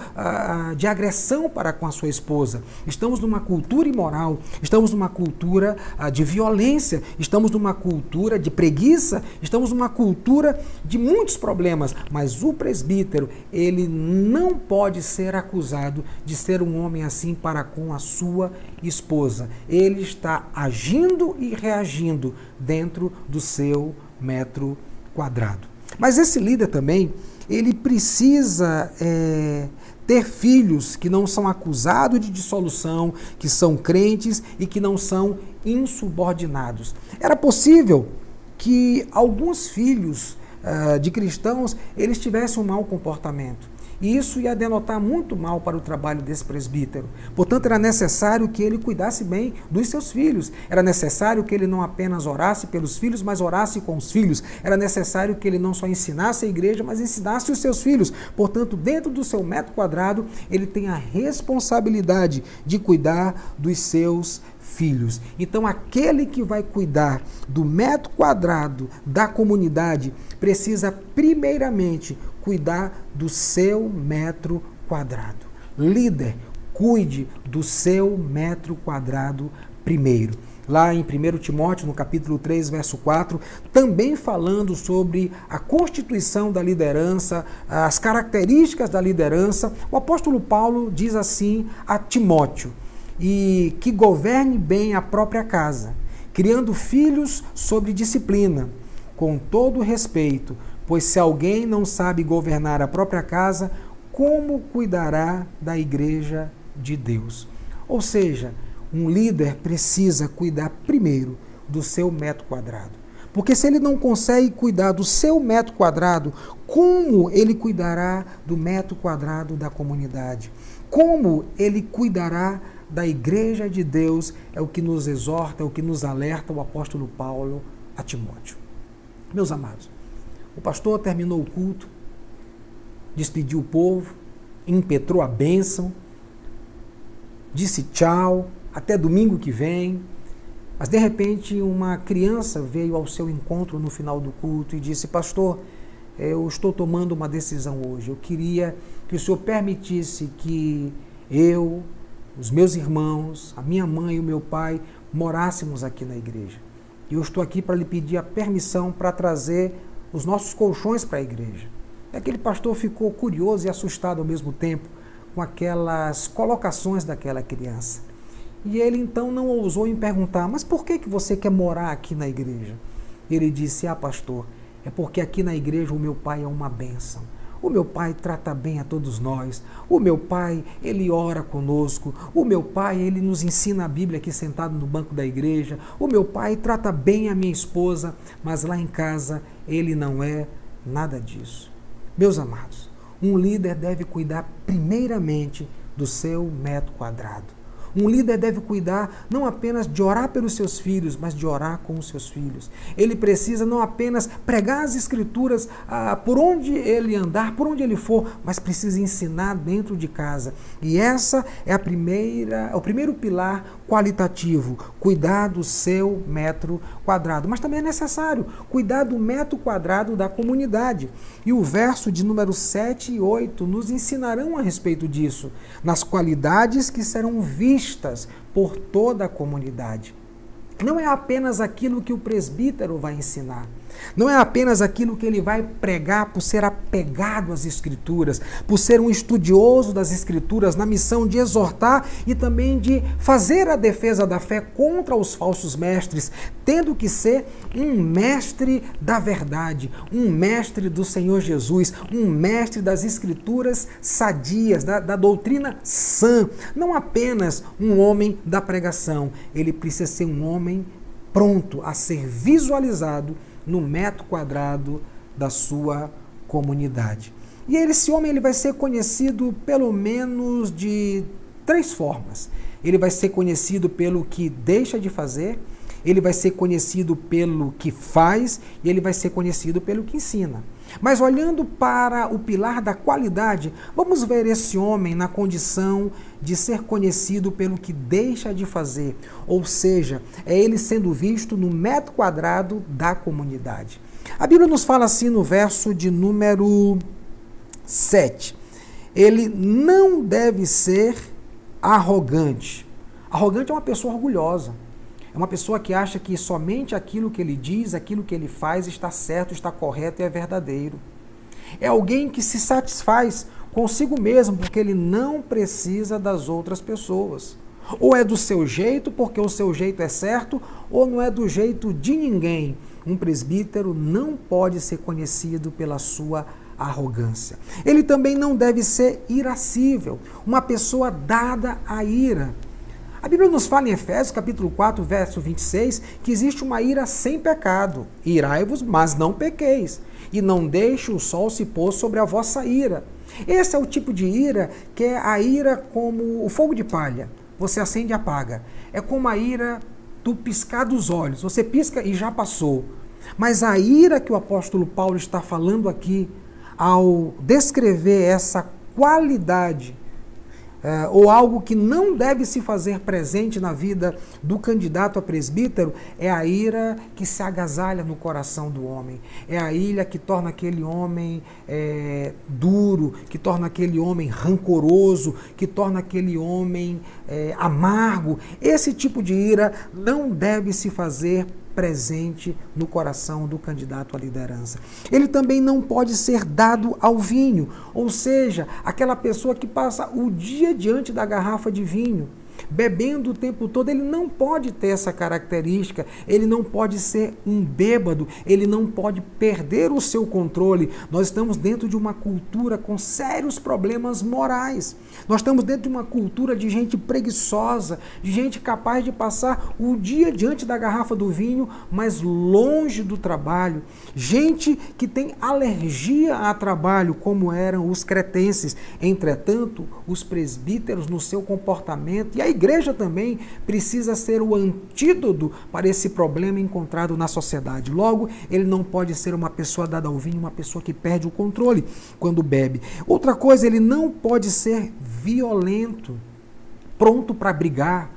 de agressão para com a sua esposa. Estamos numa cultura imoral, estamos numa cultura de violência, estamos numa cultura de preguiça, estamos numa cultura de muitos problemas. Mas o presbítero, ele não pode ser acusado de ser um homem assim para com a sua esposa. Ele está agindo e reagindo dentro do seu metro quadrado. Mas esse líder também, ele precisa ter filhos que não são acusados de dissolução, que são crentes e que não são insubordinados. Era possível que alguns filhos de cristãos, eles tivessem um mau comportamento. E isso ia denotar muito mal para o trabalho desse presbítero. Portanto, era necessário que ele cuidasse bem dos seus filhos. Era necessário que ele não apenas orasse pelos filhos, mas orasse com os filhos. Era necessário que ele não só ensinasse a igreja, mas ensinasse os seus filhos. Portanto, dentro do seu metro quadrado, ele tem a responsabilidade de cuidar dos seus filhos. Então, aquele que vai cuidar do metro quadrado da comunidade precisa, primeiramente, cuidar do seu metro quadrado. Líder, cuide do seu metro quadrado primeiro. Lá em 1 Timóteo, no capítulo 3, verso 4, também falando sobre a constituição da liderança, as características da liderança, o apóstolo Paulo diz assim a Timóteo: e que governe bem a própria casa, criando filhos sob disciplina, com todo respeito, pois se alguém não sabe governar a própria casa, como cuidará da igreja de Deus? Ou seja, um líder precisa cuidar primeiro do seu metro quadrado. Porque se ele não consegue cuidar do seu metro quadrado, como ele cuidará do metro quadrado da comunidade? Como ele cuidará da igreja de Deus? É o que nos exorta, é o que nos alerta o apóstolo Paulo a Timóteo. Meus amados, o pastor terminou o culto, despediu o povo, impetrou a bênção, disse tchau, até domingo que vem. Mas de repente uma criança veio ao seu encontro no final do culto e disse: pastor, eu estou tomando uma decisão hoje. Eu queria que o senhor permitisse que eu, os meus irmãos, a minha mãe e o meu pai morássemos aqui na igreja. E eu estou aqui para lhe pedir a permissão para trazer os nossos colchões para a igreja. E aquele pastor ficou curioso e assustado ao mesmo tempo com aquelas colocações daquela criança. E ele então não ousou em perguntar: mas por que você quer morar aqui na igreja? Ele disse: pastor, é porque aqui na igreja o meu pai é uma bênção. O meu pai trata bem a todos nós. O meu pai, ele ora conosco. O meu pai, ele nos ensina a Bíblia aqui sentado no banco da igreja. O meu pai trata bem a minha esposa, mas lá em casa ele não é nada disso. Meus amados, um líder deve cuidar primeiramente do seu metro quadrado. Um líder deve cuidar não apenas de orar pelos seus filhos, mas de orar com os seus filhos. Ele precisa não apenas pregar as Escrituras por onde ele andar, por onde ele for, mas precisa ensinar dentro de casa. E essa é o primeiro pilar qualitativo, cuidar do seu metro quadrado. Mas também é necessário cuidar do metro quadrado da comunidade. E o verso de número 7 e 8 nos ensinarão a respeito disso, nas qualidades que serão vistas por toda a comunidade. Não é apenas aquilo que o presbítero vai ensinar. Não é apenas aquilo que ele vai pregar por ser apegado às Escrituras, por ser um estudioso das Escrituras, na missão de exortar e também de fazer a defesa da fé contra os falsos mestres, tendo que ser um mestre da verdade, um mestre do Senhor Jesus, um mestre das Escrituras sadias, da doutrina sã. Não apenas um homem da pregação, ele precisa ser um homem pronto a ser visualizado no metro quadrado da sua comunidade. E esse homem ele vai ser conhecido pelo menos de 3 formas. Ele vai ser conhecido pelo que deixa de fazer, ele vai ser conhecido pelo que faz e ele vai ser conhecido pelo que ensina. Mas olhando para o pilar da qualidade, vamos ver esse homem na condição de ser conhecido pelo que deixa de fazer, ou seja, é ele sendo visto no metro quadrado da comunidade. A Bíblia nos fala assim no verso de número 7. Ele não deve ser arrogante. Arrogante é uma pessoa orgulhosa. É uma pessoa que acha que somente aquilo que ele diz, aquilo que ele faz está certo, está correto e é verdadeiro. É alguém que se satisfaz consigo mesmo porque ele não precisa das outras pessoas. Ou é do seu jeito porque o seu jeito é certo, ou não é do jeito de ninguém. Um presbítero não pode ser conhecido pela sua arrogância. Ele também não deve ser irascível, uma pessoa dada à ira. A Bíblia nos fala em Efésios, capítulo 4, verso 26, que existe uma ira sem pecado. Irai-vos, mas não pequeis, e não deixe o sol se pôr sobre a vossa ira. Esse é o tipo de ira que é a ira como o fogo de palha. Você acende e apaga. É como a ira do piscar dos olhos. Você pisca e já passou. Mas a ira que o apóstolo Paulo está falando aqui, ao descrever essa qualidade, ou algo que não deve se fazer presente na vida do candidato a presbítero, é a ira que se agasalha no coração do homem. É a ira que torna aquele homem duro, que torna aquele homem rancoroso, que torna aquele homem amargo. Esse tipo de ira não deve se fazer presente no coração do candidato à liderança. Ele também não pode ser dado ao vinho, ou seja, aquela pessoa que passa o dia diante da garrafa de vinho, bebendo o tempo todo. Ele não pode ter essa característica, ele não pode ser um bêbado, ele não pode perder o seu controle. Nós estamos dentro de uma cultura com sérios problemas morais. Nós estamos dentro de uma cultura de gente preguiçosa, de gente capaz de passar o dia diante da garrafa do vinho, mas longe do trabalho. Gente que tem alergia a trabalho, como eram os cretenses. Entretanto, os presbíteros no seu comportamento, e a igreja também precisa ser o antídoto para esse problema encontrado na sociedade. Logo, ele não pode ser uma pessoa dada ao vinho, uma pessoa que perde o controle quando bebe. Outra coisa, ele não pode ser violento, pronto para brigar,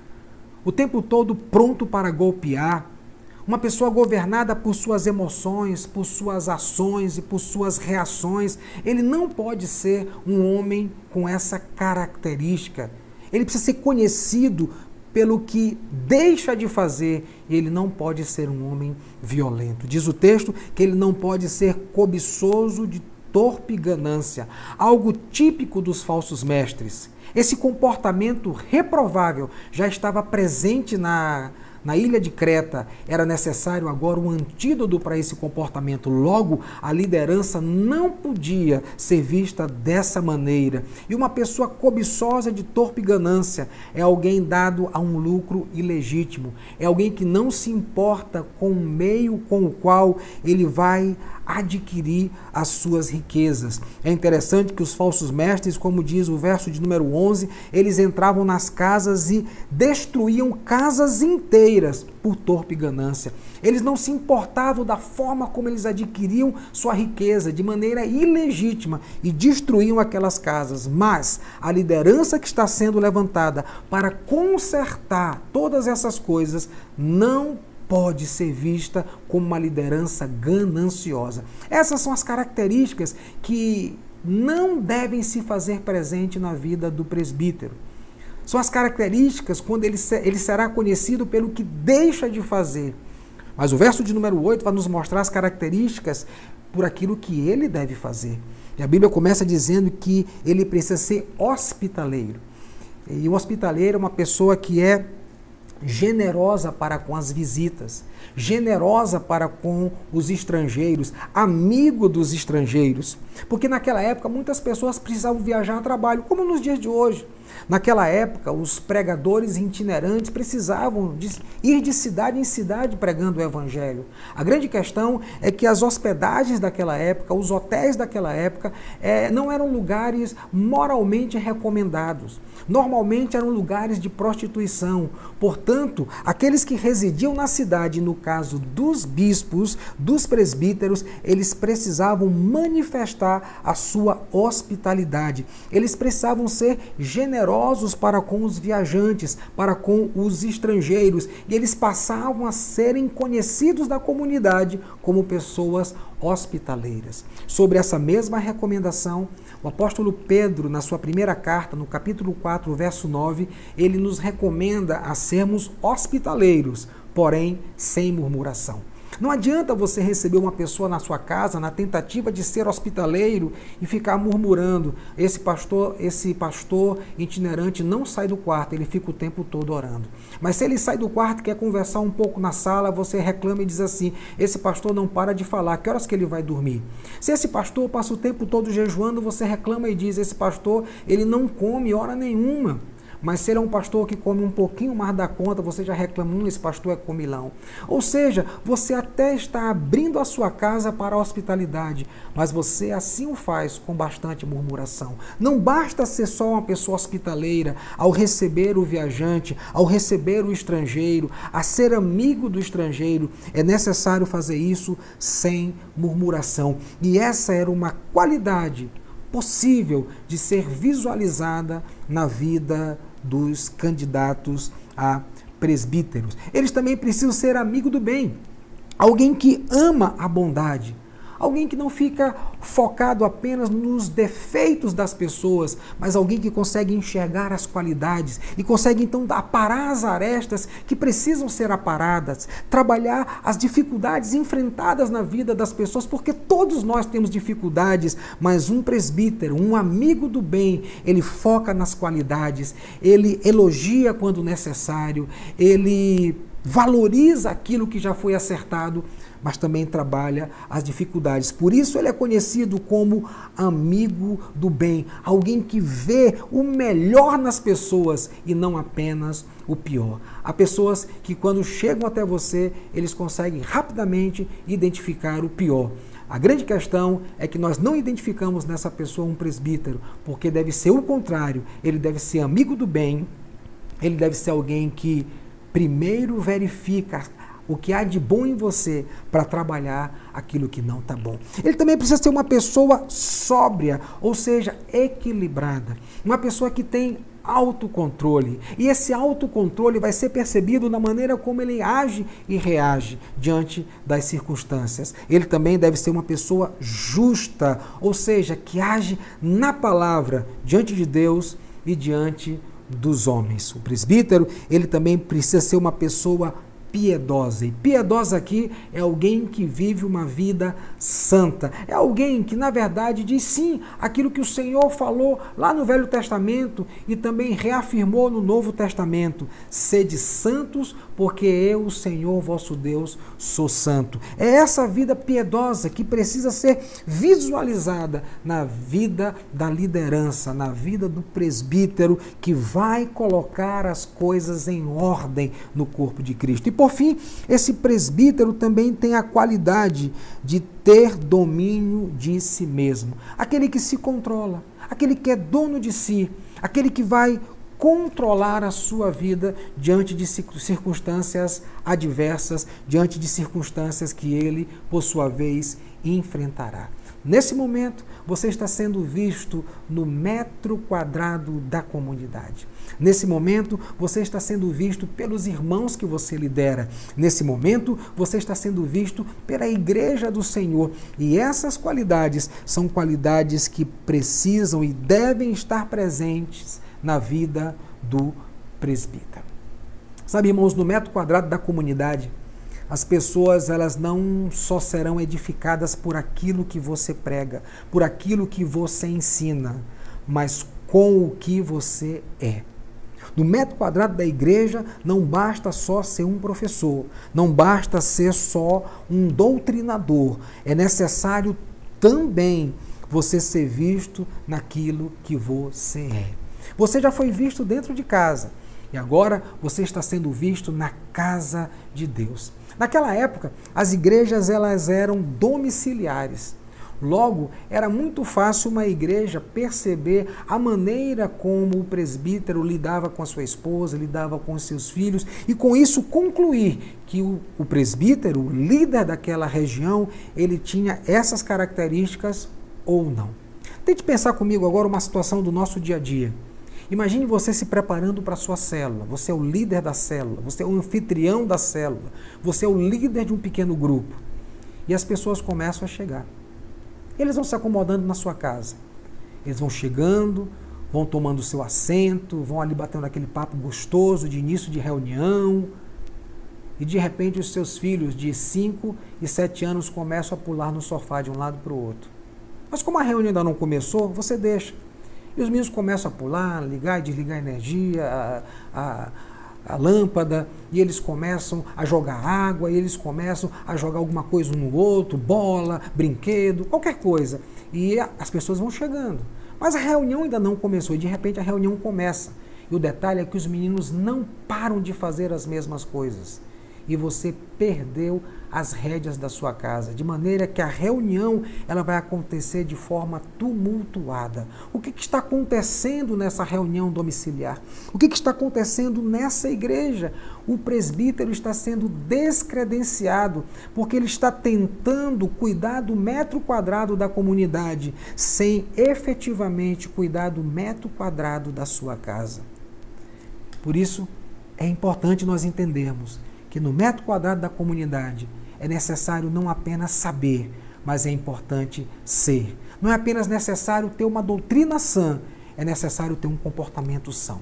o tempo todo pronto para golpear. Uma pessoa governada por suas emoções, por suas ações e por suas reações. Ele não pode ser um homem com essa característica. Ele precisa ser conhecido pelo que deixa de fazer, e ele não pode ser um homem violento. Diz o texto que ele não pode ser cobiçoso de torpe ganância, algo típico dos falsos mestres. Esse comportamento reprovável já estava presente na na ilha de Creta, era necessário agora um antídoto para esse comportamento. Logo, a liderança não podia ser vista dessa maneira. E uma pessoa cobiçosa de torpe ganância é alguém dado a um lucro ilegítimo. É alguém que não se importa com o meio com o qual ele vai adquirir as suas riquezas. É interessante que os falsos mestres, como diz o verso de número 11, eles entravam nas casas e destruíam casas inteiras por torpe ganância. Eles não se importavam da forma como eles adquiriam sua riqueza de maneira ilegítima e destruíam aquelas casas. Mas a liderança que está sendo levantada para consertar todas essas coisas não pode ser vista como uma liderança gananciosa. Essas são as características que não devem se fazer presente na vida do presbítero. São as características quando ele será conhecido pelo que deixa de fazer. Mas o verso de número 8 vai nos mostrar as características por aquilo que ele deve fazer. E a Bíblia começa dizendo que ele precisa ser hospitaleiro. E o hospitaleiro é uma pessoa que é generosa para com as visitas, generosa para com os estrangeiros, amigo dos estrangeiros. Porque naquela época muitas pessoas precisavam viajar a trabalho, como nos dias de hoje. Naquela época, os pregadores itinerantes precisavam ir de cidade em cidade pregando o evangelho. A grande questão é que as hospedagens daquela época, os hotéis daquela época, não eram lugares moralmente recomendados. Normalmente eram lugares de prostituição. Portanto, aqueles que residiam na cidade, no caso dos bispos, dos presbíteros, eles precisavam manifestar a sua hospitalidade. Eles precisavam ser generosos para com os viajantes, para com os estrangeiros, e eles passavam a serem conhecidos da comunidade como pessoas hospitaleiras. Sobre essa mesma recomendação, o apóstolo Pedro, na sua primeira carta, no capítulo 4, verso 9, ele nos recomenda a sermos hospitaleiros, porém sem murmuração. Não adianta você receber uma pessoa na sua casa na tentativa de ser hospitaleiro e ficar murmurando. Esse pastor itinerante não sai do quarto, ele fica o tempo todo orando. Mas se ele sai do quarto e quer conversar um pouco na sala, você reclama e diz assim: esse pastor não para de falar, que horas que ele vai dormir? Se esse pastor passa o tempo todo jejuando, você reclama e diz: esse pastor, ele não come hora nenhuma. Mas se ele é um pastor que come um pouquinho mais da conta, você já reclama: esse pastor é comilão. Ou seja, você até está abrindo a sua casa para a hospitalidade, mas você assim o faz com bastante murmuração. Não basta ser só uma pessoa hospitaleira ao receber o viajante, ao receber o estrangeiro, a ser amigo do estrangeiro. É necessário fazer isso sem murmuração. E essa era uma qualidade possível de ser visualizada na vida dos candidatos a presbíteros. Eles também precisam ser amigo do bem, alguém que ama a bondade, alguém que não fica focado apenas nos defeitos das pessoas, mas alguém que consegue enxergar as qualidades e consegue então aparar as arestas que precisam ser aparadas, trabalhar as dificuldades enfrentadas na vida das pessoas, porque todos nós temos dificuldades, mas um presbítero, um amigo do bem, ele foca nas qualidades, ele elogia quando necessário, ele valoriza aquilo que já foi acertado, mas também trabalha as dificuldades. Por isso ele é conhecido como amigo do bem, alguém que vê o melhor nas pessoas e não apenas o pior. Há pessoas que quando chegam até você, eles conseguem rapidamente identificar o pior. A grande questão é que nós não identificamos nessa pessoa um presbítero, porque deve ser o contrário, ele deve ser amigo do bem, ele deve ser alguém que primeiro verifica o que há de bom em você para trabalhar aquilo que não está bom. Ele também precisa ser uma pessoa sóbria, ou seja, equilibrada. Uma pessoa que tem autocontrole. E esse autocontrole vai ser percebido na maneira como ele age e reage diante das circunstâncias. Ele também deve ser uma pessoa justa, ou seja, que age na palavra diante de Deus e diante dos homens. O presbítero, ele também precisa ser uma pessoa piedosa. E piedosa aqui é alguém que vive uma vida santa. É alguém que, na verdade, diz sim aquilo que o Senhor falou lá no Velho Testamento e também reafirmou no Novo Testamento. Sede santos, porque eu, o Senhor vosso Deus, sou santo. É essa vida piedosa que precisa ser visualizada na vida da liderança, na vida do presbítero, que vai colocar as coisas em ordem no corpo de Cristo. E por fim, esse presbítero também tem a qualidade de ter domínio de si mesmo. Aquele que se controla, aquele que é dono de si, aquele que vai controlar a sua vida diante de circunstâncias adversas, diante de circunstâncias que ele, por sua vez, enfrentará. Nesse momento, você está sendo visto no metro quadrado da comunidade. Nesse momento, você está sendo visto pelos irmãos que você lidera. Nesse momento, você está sendo visto pela igreja do Senhor. E essas qualidades são qualidades que precisam e devem estar presentes na vida do presbítero. Sabe, irmãos, no metro quadrado da comunidade, as pessoas, elas não só serão edificadas por aquilo que você prega, por aquilo que você ensina, mas com o que você é. No metro quadrado da igreja, não basta só ser um professor, não basta ser só um doutrinador. É necessário também você ser visto naquilo que você é. Você já foi visto dentro de casa e agora você está sendo visto na casa de Deus. Naquela época, as igrejas elas eram domiciliares. Logo, era muito fácil uma igreja perceber a maneira como o presbítero lidava com a sua esposa, lidava com os seus filhos, e com isso concluir que o presbítero, o líder daquela região, ele tinha essas características ou não. Tente pensar comigo agora uma situação do nosso dia a dia. Imagine você se preparando para a sua célula. Você é o líder da célula, você é o anfitrião da célula, você é o líder de um pequeno grupo. E as pessoas começam a chegar. Eles vão se acomodando na sua casa. Eles vão chegando, vão tomando o seu assento, vão ali batendo aquele papo gostoso de início de reunião. E de repente os seus filhos de 5 e 7 anos começam a pular no sofá de um lado para o outro. Mas como a reunião ainda não começou, você deixa. E os meninos começam a pular, ligar e desligar a energia, a lâmpada, e eles começam a jogar água, e eles começam a jogar alguma coisa um no outro, bola, brinquedo, qualquer coisa. E as pessoas vão chegando. Mas a reunião ainda não começou, e de repente a reunião começa. E o detalhe é que os meninos não param de fazer as mesmas coisas. E você perdeu as rédeas da sua casa, de maneira que a reunião ela vai acontecer de forma tumultuada. O que está acontecendo nessa reunião domiciliar? O que está acontecendo nessa igreja? O presbítero está sendo descredenciado, porque ele está tentando cuidar do metro quadrado da comunidade, sem efetivamente cuidar do metro quadrado da sua casa. Por isso, é importante nós entendermos que no metro quadrado da comunidade é necessário não apenas saber, mas é importante ser. Não é apenas necessário ter uma doutrina sã, é necessário ter um comportamento são.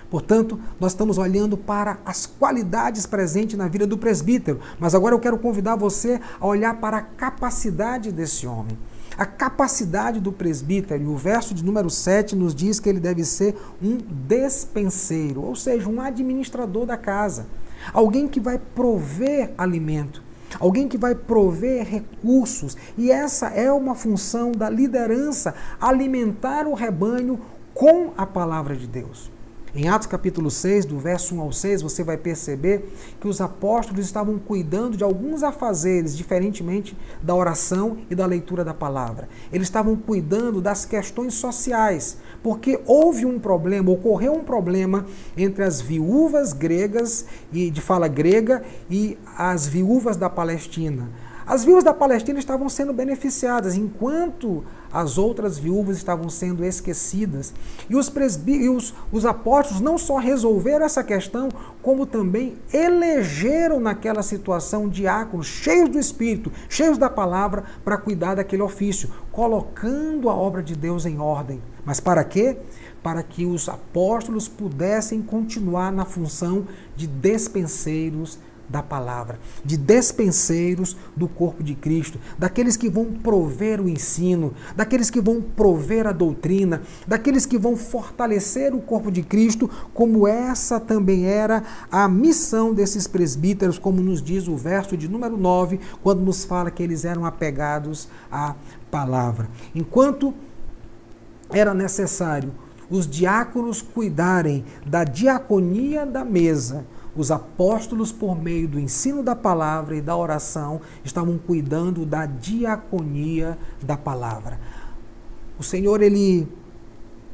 Portanto, nós estamos olhando para as qualidades presentes na vida do presbítero, mas agora eu quero convidar você a olhar para a capacidade desse homem. A capacidade do presbítero, e o verso de número 7 nos diz que ele deve ser um despenseiro, ou seja, um administrador da casa. Alguém que vai prover alimento, alguém que vai prover recursos. E essa é uma função da liderança, alimentar o rebanho com a palavra de Deus. Em Atos capítulo 6, do verso 1 ao 6, você vai perceber que os apóstolos estavam cuidando de alguns afazeres, diferentemente da oração e da leitura da palavra. Eles estavam cuidando das questões sociais, porque houve um problema, ocorreu um problema entre as viúvas gregas, e de fala grega, e as viúvas da Palestina. As viúvas da Palestina estavam sendo beneficiadas, enquanto as outras viúvas estavam sendo esquecidas. E os apóstolos não só resolveram essa questão, como também elegeram naquela situação diáconos cheios do Espírito, cheios da palavra, para cuidar daquele ofício, colocando a obra de Deus em ordem. Mas para quê? Para que os apóstolos pudessem continuar na função de despenseiros da palavra, de despenseiros do corpo de Cristo, daqueles que vão prover o ensino, daqueles que vão prover a doutrina, daqueles que vão fortalecer o corpo de Cristo, como essa também era a missão desses presbíteros, como nos diz o verso de número 9, quando nos fala que eles eram apegados à palavra. Enquanto era necessário os diáconos cuidarem da diaconia da mesa, os apóstolos, por meio do ensino da palavra e da oração, estavam cuidando da diaconia da palavra. O Senhor, Ele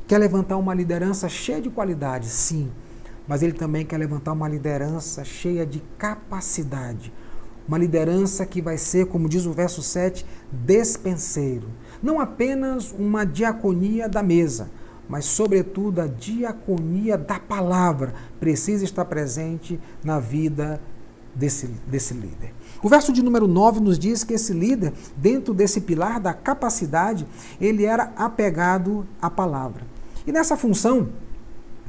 quer levantar uma liderança cheia de qualidade, sim, mas Ele também quer levantar uma liderança cheia de capacidade. Uma liderança que vai ser, como diz o verso 7, despenseiro. Não apenas uma diaconia da mesa, mas, sobretudo, a diaconia da palavra precisa estar presente na vida desse líder. O verso de número 9 nos diz que esse líder, dentro desse pilar da capacidade, ele era apegado à palavra. E nessa função,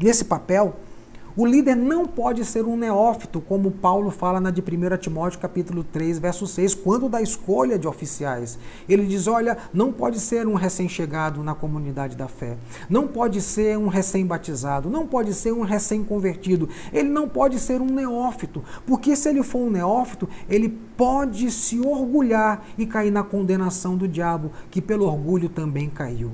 nesse papel, o líder não pode ser um neófito, como Paulo fala de 1 Timóteo capítulo 3, verso 6, quando da escolha de oficiais. Ele diz, olha, não pode ser um recém-chegado na comunidade da fé, não pode ser um recém-batizado, não pode ser um recém-convertido, ele não pode ser um neófito, porque se ele for um neófito, ele pode se orgulhar e cair na condenação do diabo, que pelo orgulho também caiu.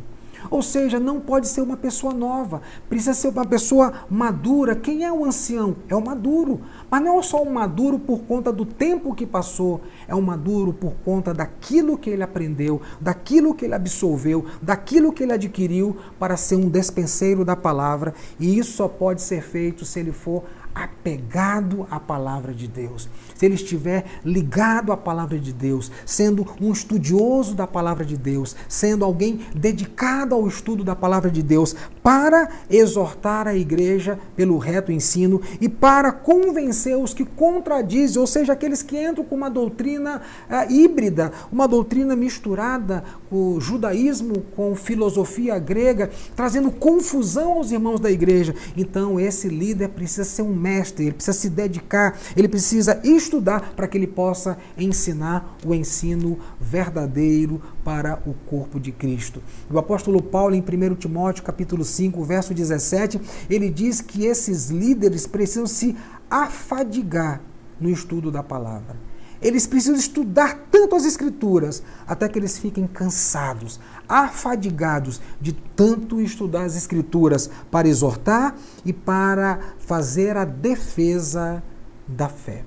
Ou seja, não pode ser uma pessoa nova, precisa ser uma pessoa madura. Quem é o ancião? É o maduro, mas não é só um maduro por conta do tempo que passou, é um maduro por conta daquilo que ele aprendeu, daquilo que ele absorveu, daquilo que ele adquiriu para ser um despenseiro da palavra, e isso só pode ser feito se ele for apegado à palavra de Deus, se ele estiver ligado à palavra de Deus, sendo um estudioso da palavra de Deus, sendo alguém dedicado ao estudo da palavra de Deus, para exortar a igreja pelo reto ensino e para convencer os que contradizem, ou seja, aqueles que entram com uma doutrina híbrida, uma doutrina misturada com o judaísmo, com filosofia grega, trazendo confusão aos irmãos da igreja. Então esse líder precisa ser um mestre, ele precisa se dedicar, ele precisa estudar para que ele possa ensinar o ensino verdadeiro para o corpo de Cristo. O apóstolo Paulo, em 1 Timóteo capítulo 5, verso 17, ele diz que esses líderes precisam se afadigar no estudo da palavra. Eles precisam estudar tanto as Escrituras, até que eles fiquem cansados, afadigados de tanto estudar as Escrituras para exortar e para fazer a defesa da fé.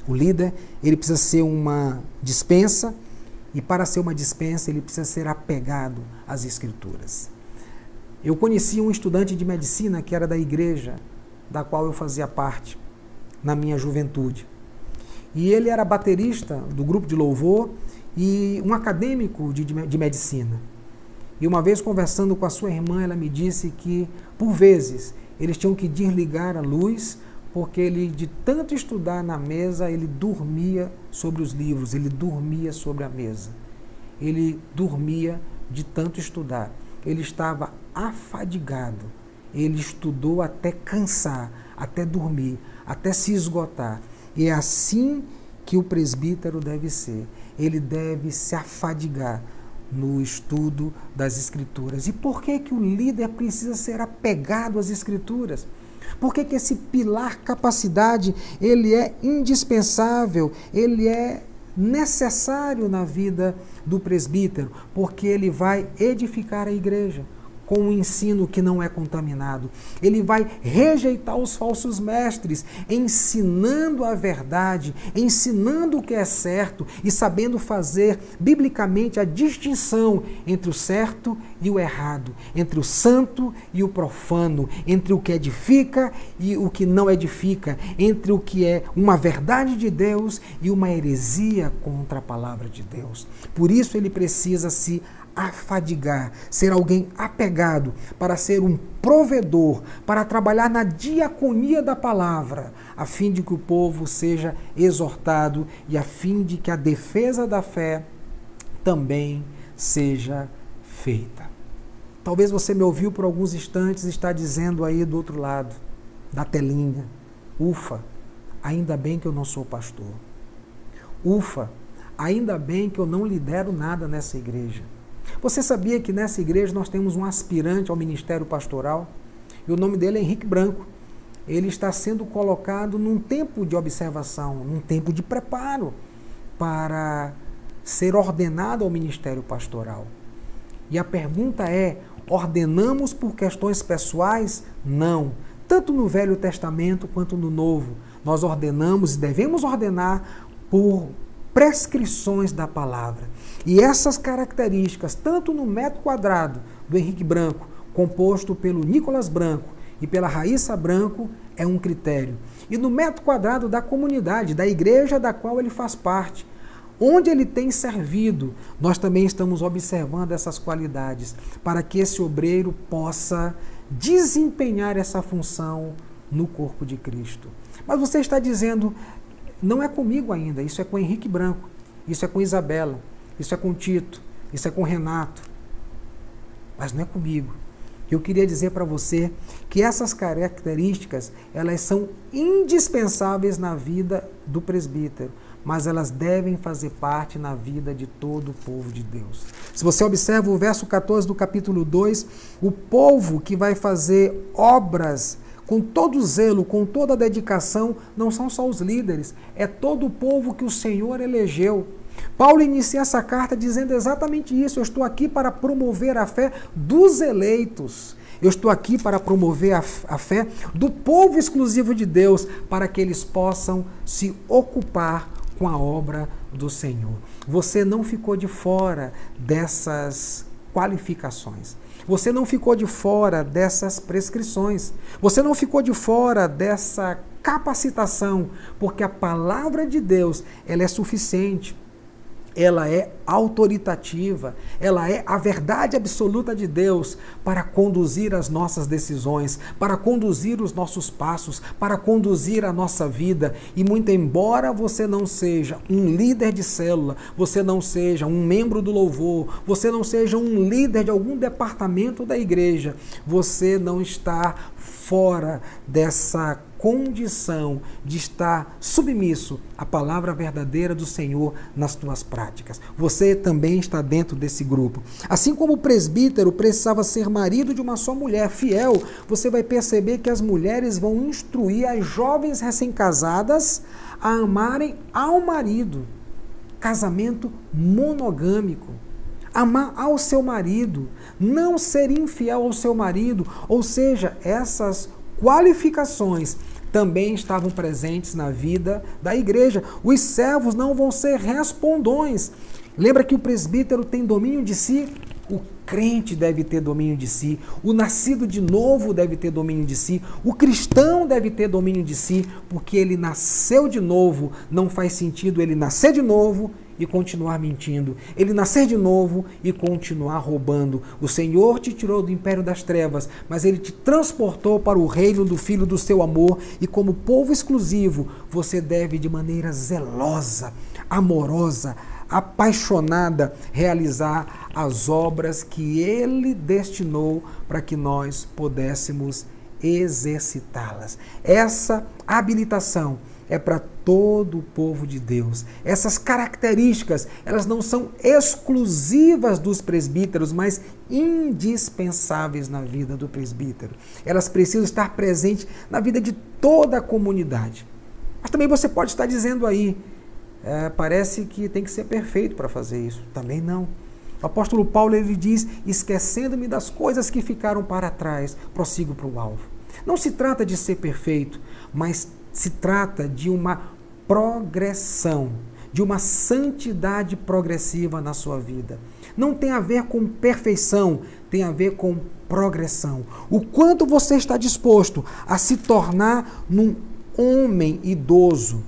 O líder, ele precisa ser uma dispensa, e para ser uma dispensa, ele precisa ser apegado às Escrituras. Eu conheci um estudante de medicina que era da igreja da qual eu fazia parte na minha juventude. E ele era baterista do grupo de louvor e um acadêmico de medicina. E uma vez conversando com a sua irmã, ela me disse que, por vezes, eles tinham que desligar a luz, porque ele, de tanto estudar na mesa, ele dormia sobre os livros, ele dormia sobre a mesa. Ele dormia de tanto estudar. Ele estava afadigado. Ele estudou até cansar, até dormir, até se esgotar. E é assim que o presbítero deve ser. Ele deve se afadigar no estudo das Escrituras. E por que que o líder precisa ser apegado às Escrituras? Por que que esse pilar capacidade, ele é indispensável, ele é necessário na vida do presbítero? Porque ele vai edificar a igreja com um ensino que não é contaminado. Ele vai rejeitar os falsos mestres, ensinando a verdade, ensinando o que é certo e sabendo fazer biblicamente a distinção entre o certo e o errado, entre o santo e o profano, entre o que edifica e o que não edifica, entre o que é uma verdade de Deus e uma heresia contra a palavra de Deus. Por isso ele precisa se afadigar, ser alguém apegado, para ser um provedor, para trabalhar na diaconia da palavra, a fim de que o povo seja exortado e a fim de que a defesa da fé também seja feita. Talvez você me ouviu por alguns instantes e está dizendo aí do outro lado da telinha, ufa, ainda bem que eu não sou pastor. Ufa, ainda bem que eu não lidero nada nessa igreja. Você sabia que nessa igreja nós temos um aspirante ao ministério pastoral? E o nome dele é Henrique Branco. Ele está sendo colocado num tempo de observação, num tempo de preparo para ser ordenado ao ministério pastoral. E a pergunta é, ordenamos por questões pessoais? Não. Tanto no Velho Testamento quanto no Novo, nós ordenamos e devemos ordenar por prescrições da palavra. E essas características, tanto no metro quadrado do Henrique Branco, composto pelo Nicolas Branco e pela Raíssa Branco, é um critério. E no metro quadrado da comunidade, da igreja da qual ele faz parte, onde ele tem servido, nós também estamos observando essas qualidades, para que esse obreiro possa desempenhar essa função no corpo de Cristo. Mas você está dizendo, não é comigo ainda, isso é com Henrique Branco, isso é com Isabela, isso é com Tito, isso é com Renato, mas não é comigo. Eu queria dizer para você que essas características, elas são indispensáveis na vida do presbítero, mas elas devem fazer parte na vida de todo o povo de Deus. Se você observa o verso 14 do capítulo 2, o povo que vai fazer obras com todo zelo, com toda dedicação, não são só os líderes, é todo o povo que o Senhor elegeu. Paulo inicia essa carta dizendo exatamente isso: eu estou aqui para promover a fé dos eleitos. Eu estou aqui para promover a fé do povo exclusivo de Deus, para que eles possam se ocupar com a obra do Senhor. Você não ficou de fora dessas qualificações. Você não ficou de fora dessas prescrições. Você não ficou de fora dessa capacitação, porque a palavra de Deus, ela é suficiente. Ela é autoritativa, ela é a verdade absoluta de Deus para conduzir as nossas decisões, para conduzir os nossos passos, para conduzir a nossa vida. E muito embora você não seja um líder de célula, você não seja um membro do louvor, você não seja um líder de algum departamento da igreja, você não está fora dessa condição de estar submisso à palavra verdadeira do Senhor nas tuas práticas. Você também está dentro desse grupo. Assim como o presbítero precisava ser marido de uma só mulher fiel, você vai perceber que as mulheres vão instruir as jovens recém-casadas a amarem ao marido. Casamento monogâmico. Amar ao seu marido, não ser infiel ao seu marido, ou seja, essas qualificações também estavam presentes na vida da igreja. Os servos não vão ser respondões. Lembra que o presbítero tem domínio de si? O crente deve ter domínio de si. O nascido de novo deve ter domínio de si. O cristão deve ter domínio de si, porque ele nasceu de novo. Não faz sentido ele nascer de novo e continuar mentindo. Ele nascer de novo e continuar roubando. O Senhor te tirou do império das trevas, mas Ele te transportou para o reino do Filho do seu amor, e como povo exclusivo, você deve de maneira zelosa, amorosa, apaixonada, realizar as obras que Ele destinou para que nós pudéssemos exercitá-las. Essa habilitação é para todo o povo de Deus. Essas características, elas não são exclusivas dos presbíteros, mas indispensáveis na vida do presbítero. Elas precisam estar presentes na vida de toda a comunidade. Mas também você pode estar dizendo aí, parece que tem que ser perfeito para fazer isso. Também não. O apóstolo Paulo, ele diz, esquecendo-me das coisas que ficaram para trás, prossigo para o alvo. Não se trata de ser perfeito, mas se trata de uma progressão, de uma santidade progressiva na sua vida. Não tem a ver com perfeição, tem a ver com progressão. O quanto você está disposto a se tornar num homem idoso,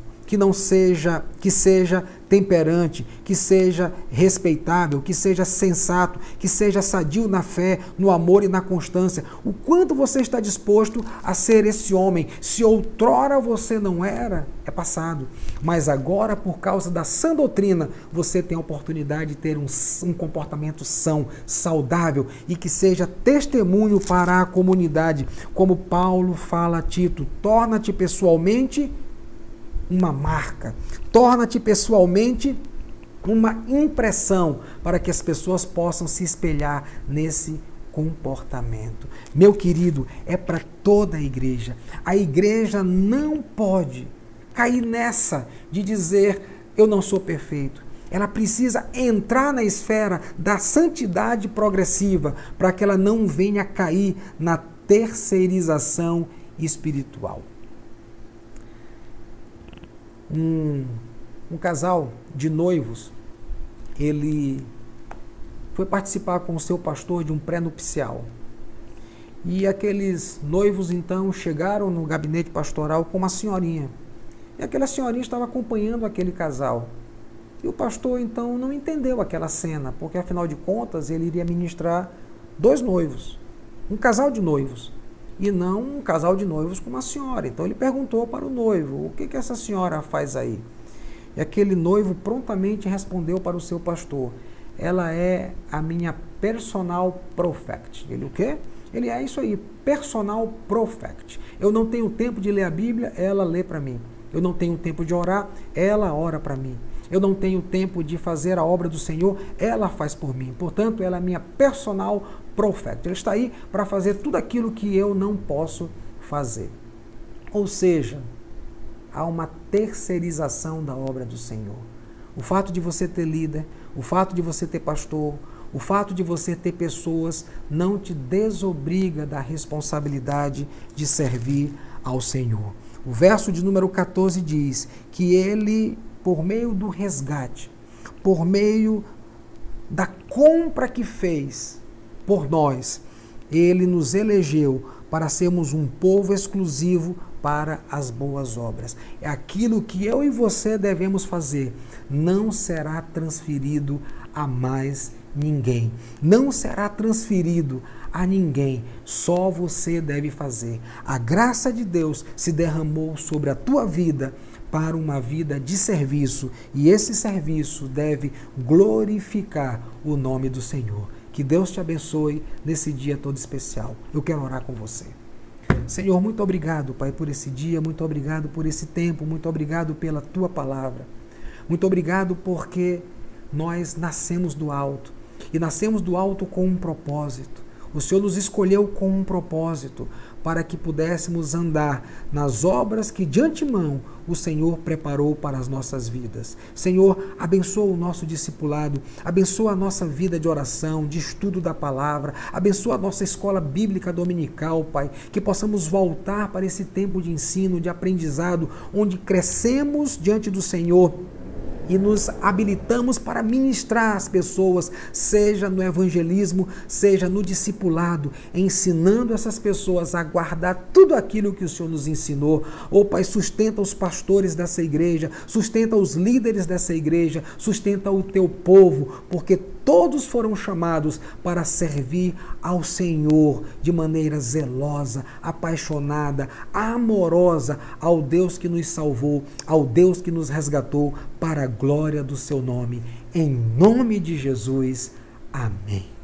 que seja temperante, que seja respeitável, que seja sensato, que seja sadio na fé, no amor e na constância. O quanto você está disposto a ser esse homem. Se outrora você não era, é passado. Mas agora, por causa da sã doutrina, você tem a oportunidade de ter um comportamento são, saudável e que seja testemunho para a comunidade. Como Paulo fala a Tito, torna-te pessoalmente uma marca. Torna-te pessoalmente uma impressão para que as pessoas possam se espelhar nesse comportamento. Meu querido, é para toda a igreja. A igreja não pode cair nessa de dizer eu não sou perfeito. Ela precisa entrar na esfera da santidade progressiva para que ela não venha cair na terceirização espiritual. Um casal de noivos, ele foi participar com o seu pastor de um pré-nupcial. E aqueles noivos então chegaram no gabinete pastoral com uma senhorinha. E aquela senhorinha estava acompanhando aquele casal. E o pastor então não entendeu aquela cena, porque afinal de contas ele iria ministrar 2 noivos, um casal de noivos, e não um casal de noivos com uma senhora. Então ele perguntou para o noivo, o que essa senhora faz aí? E aquele noivo prontamente respondeu para o seu pastor, ela é a minha personal prophet. Ele o quê? Ele é isso aí, personal prophet. Eu não tenho tempo de ler a Bíblia, ela lê para mim. Eu não tenho tempo de orar, ela ora para mim. Eu não tenho tempo de fazer a obra do Senhor, ela faz por mim. Portanto, ela é a minha personal prophet. Ela está aí para fazer tudo aquilo que eu não posso fazer. Ou seja, há uma terceirização da obra do Senhor. O fato de você ter líder, o fato de você ter pastor, o fato de você ter pessoas não te desobriga da responsabilidade de servir ao Senhor. O verso de número 14 diz que ele, por meio do resgate, por meio da compra que fez por nós, ele nos elegeu para sermos um povo exclusivo para as boas obras. É aquilo que eu e você devemos fazer. Não será transferido a mais ninguém. Não será transferido a ninguém. Só você deve fazer. A graça de Deus se derramou sobre a tua vida para uma vida de serviço. E esse serviço deve glorificar o nome do Senhor. Que Deus te abençoe nesse dia todo especial. Eu quero orar com você. Senhor, muito obrigado, Pai, por esse dia, muito obrigado por esse tempo, muito obrigado pela Tua palavra. Muito obrigado porque nós nascemos do alto e nascemos do alto com um propósito. O Senhor nos escolheu com um propósito para que pudéssemos andar nas obras que de antemão o Senhor preparou para as nossas vidas. Senhor, abençoa o nosso discipulado, abençoa a nossa vida de oração, de estudo da palavra, abençoa a nossa escola bíblica dominical, Pai, que possamos voltar para esse tempo de ensino, de aprendizado, onde crescemos diante do Senhor e nos habilitamos para ministrar às pessoas, seja no evangelismo, seja no discipulado, ensinando essas pessoas a guardar tudo aquilo que o Senhor nos ensinou. Ô Pai, sustenta os pastores dessa igreja, sustenta os líderes dessa igreja, sustenta o teu povo, porque todos foram chamados para servir ao Senhor de maneira zelosa, apaixonada, amorosa, ao Deus que nos salvou, ao Deus que nos resgatou, para a glória do seu nome. Em nome de Jesus. Amém.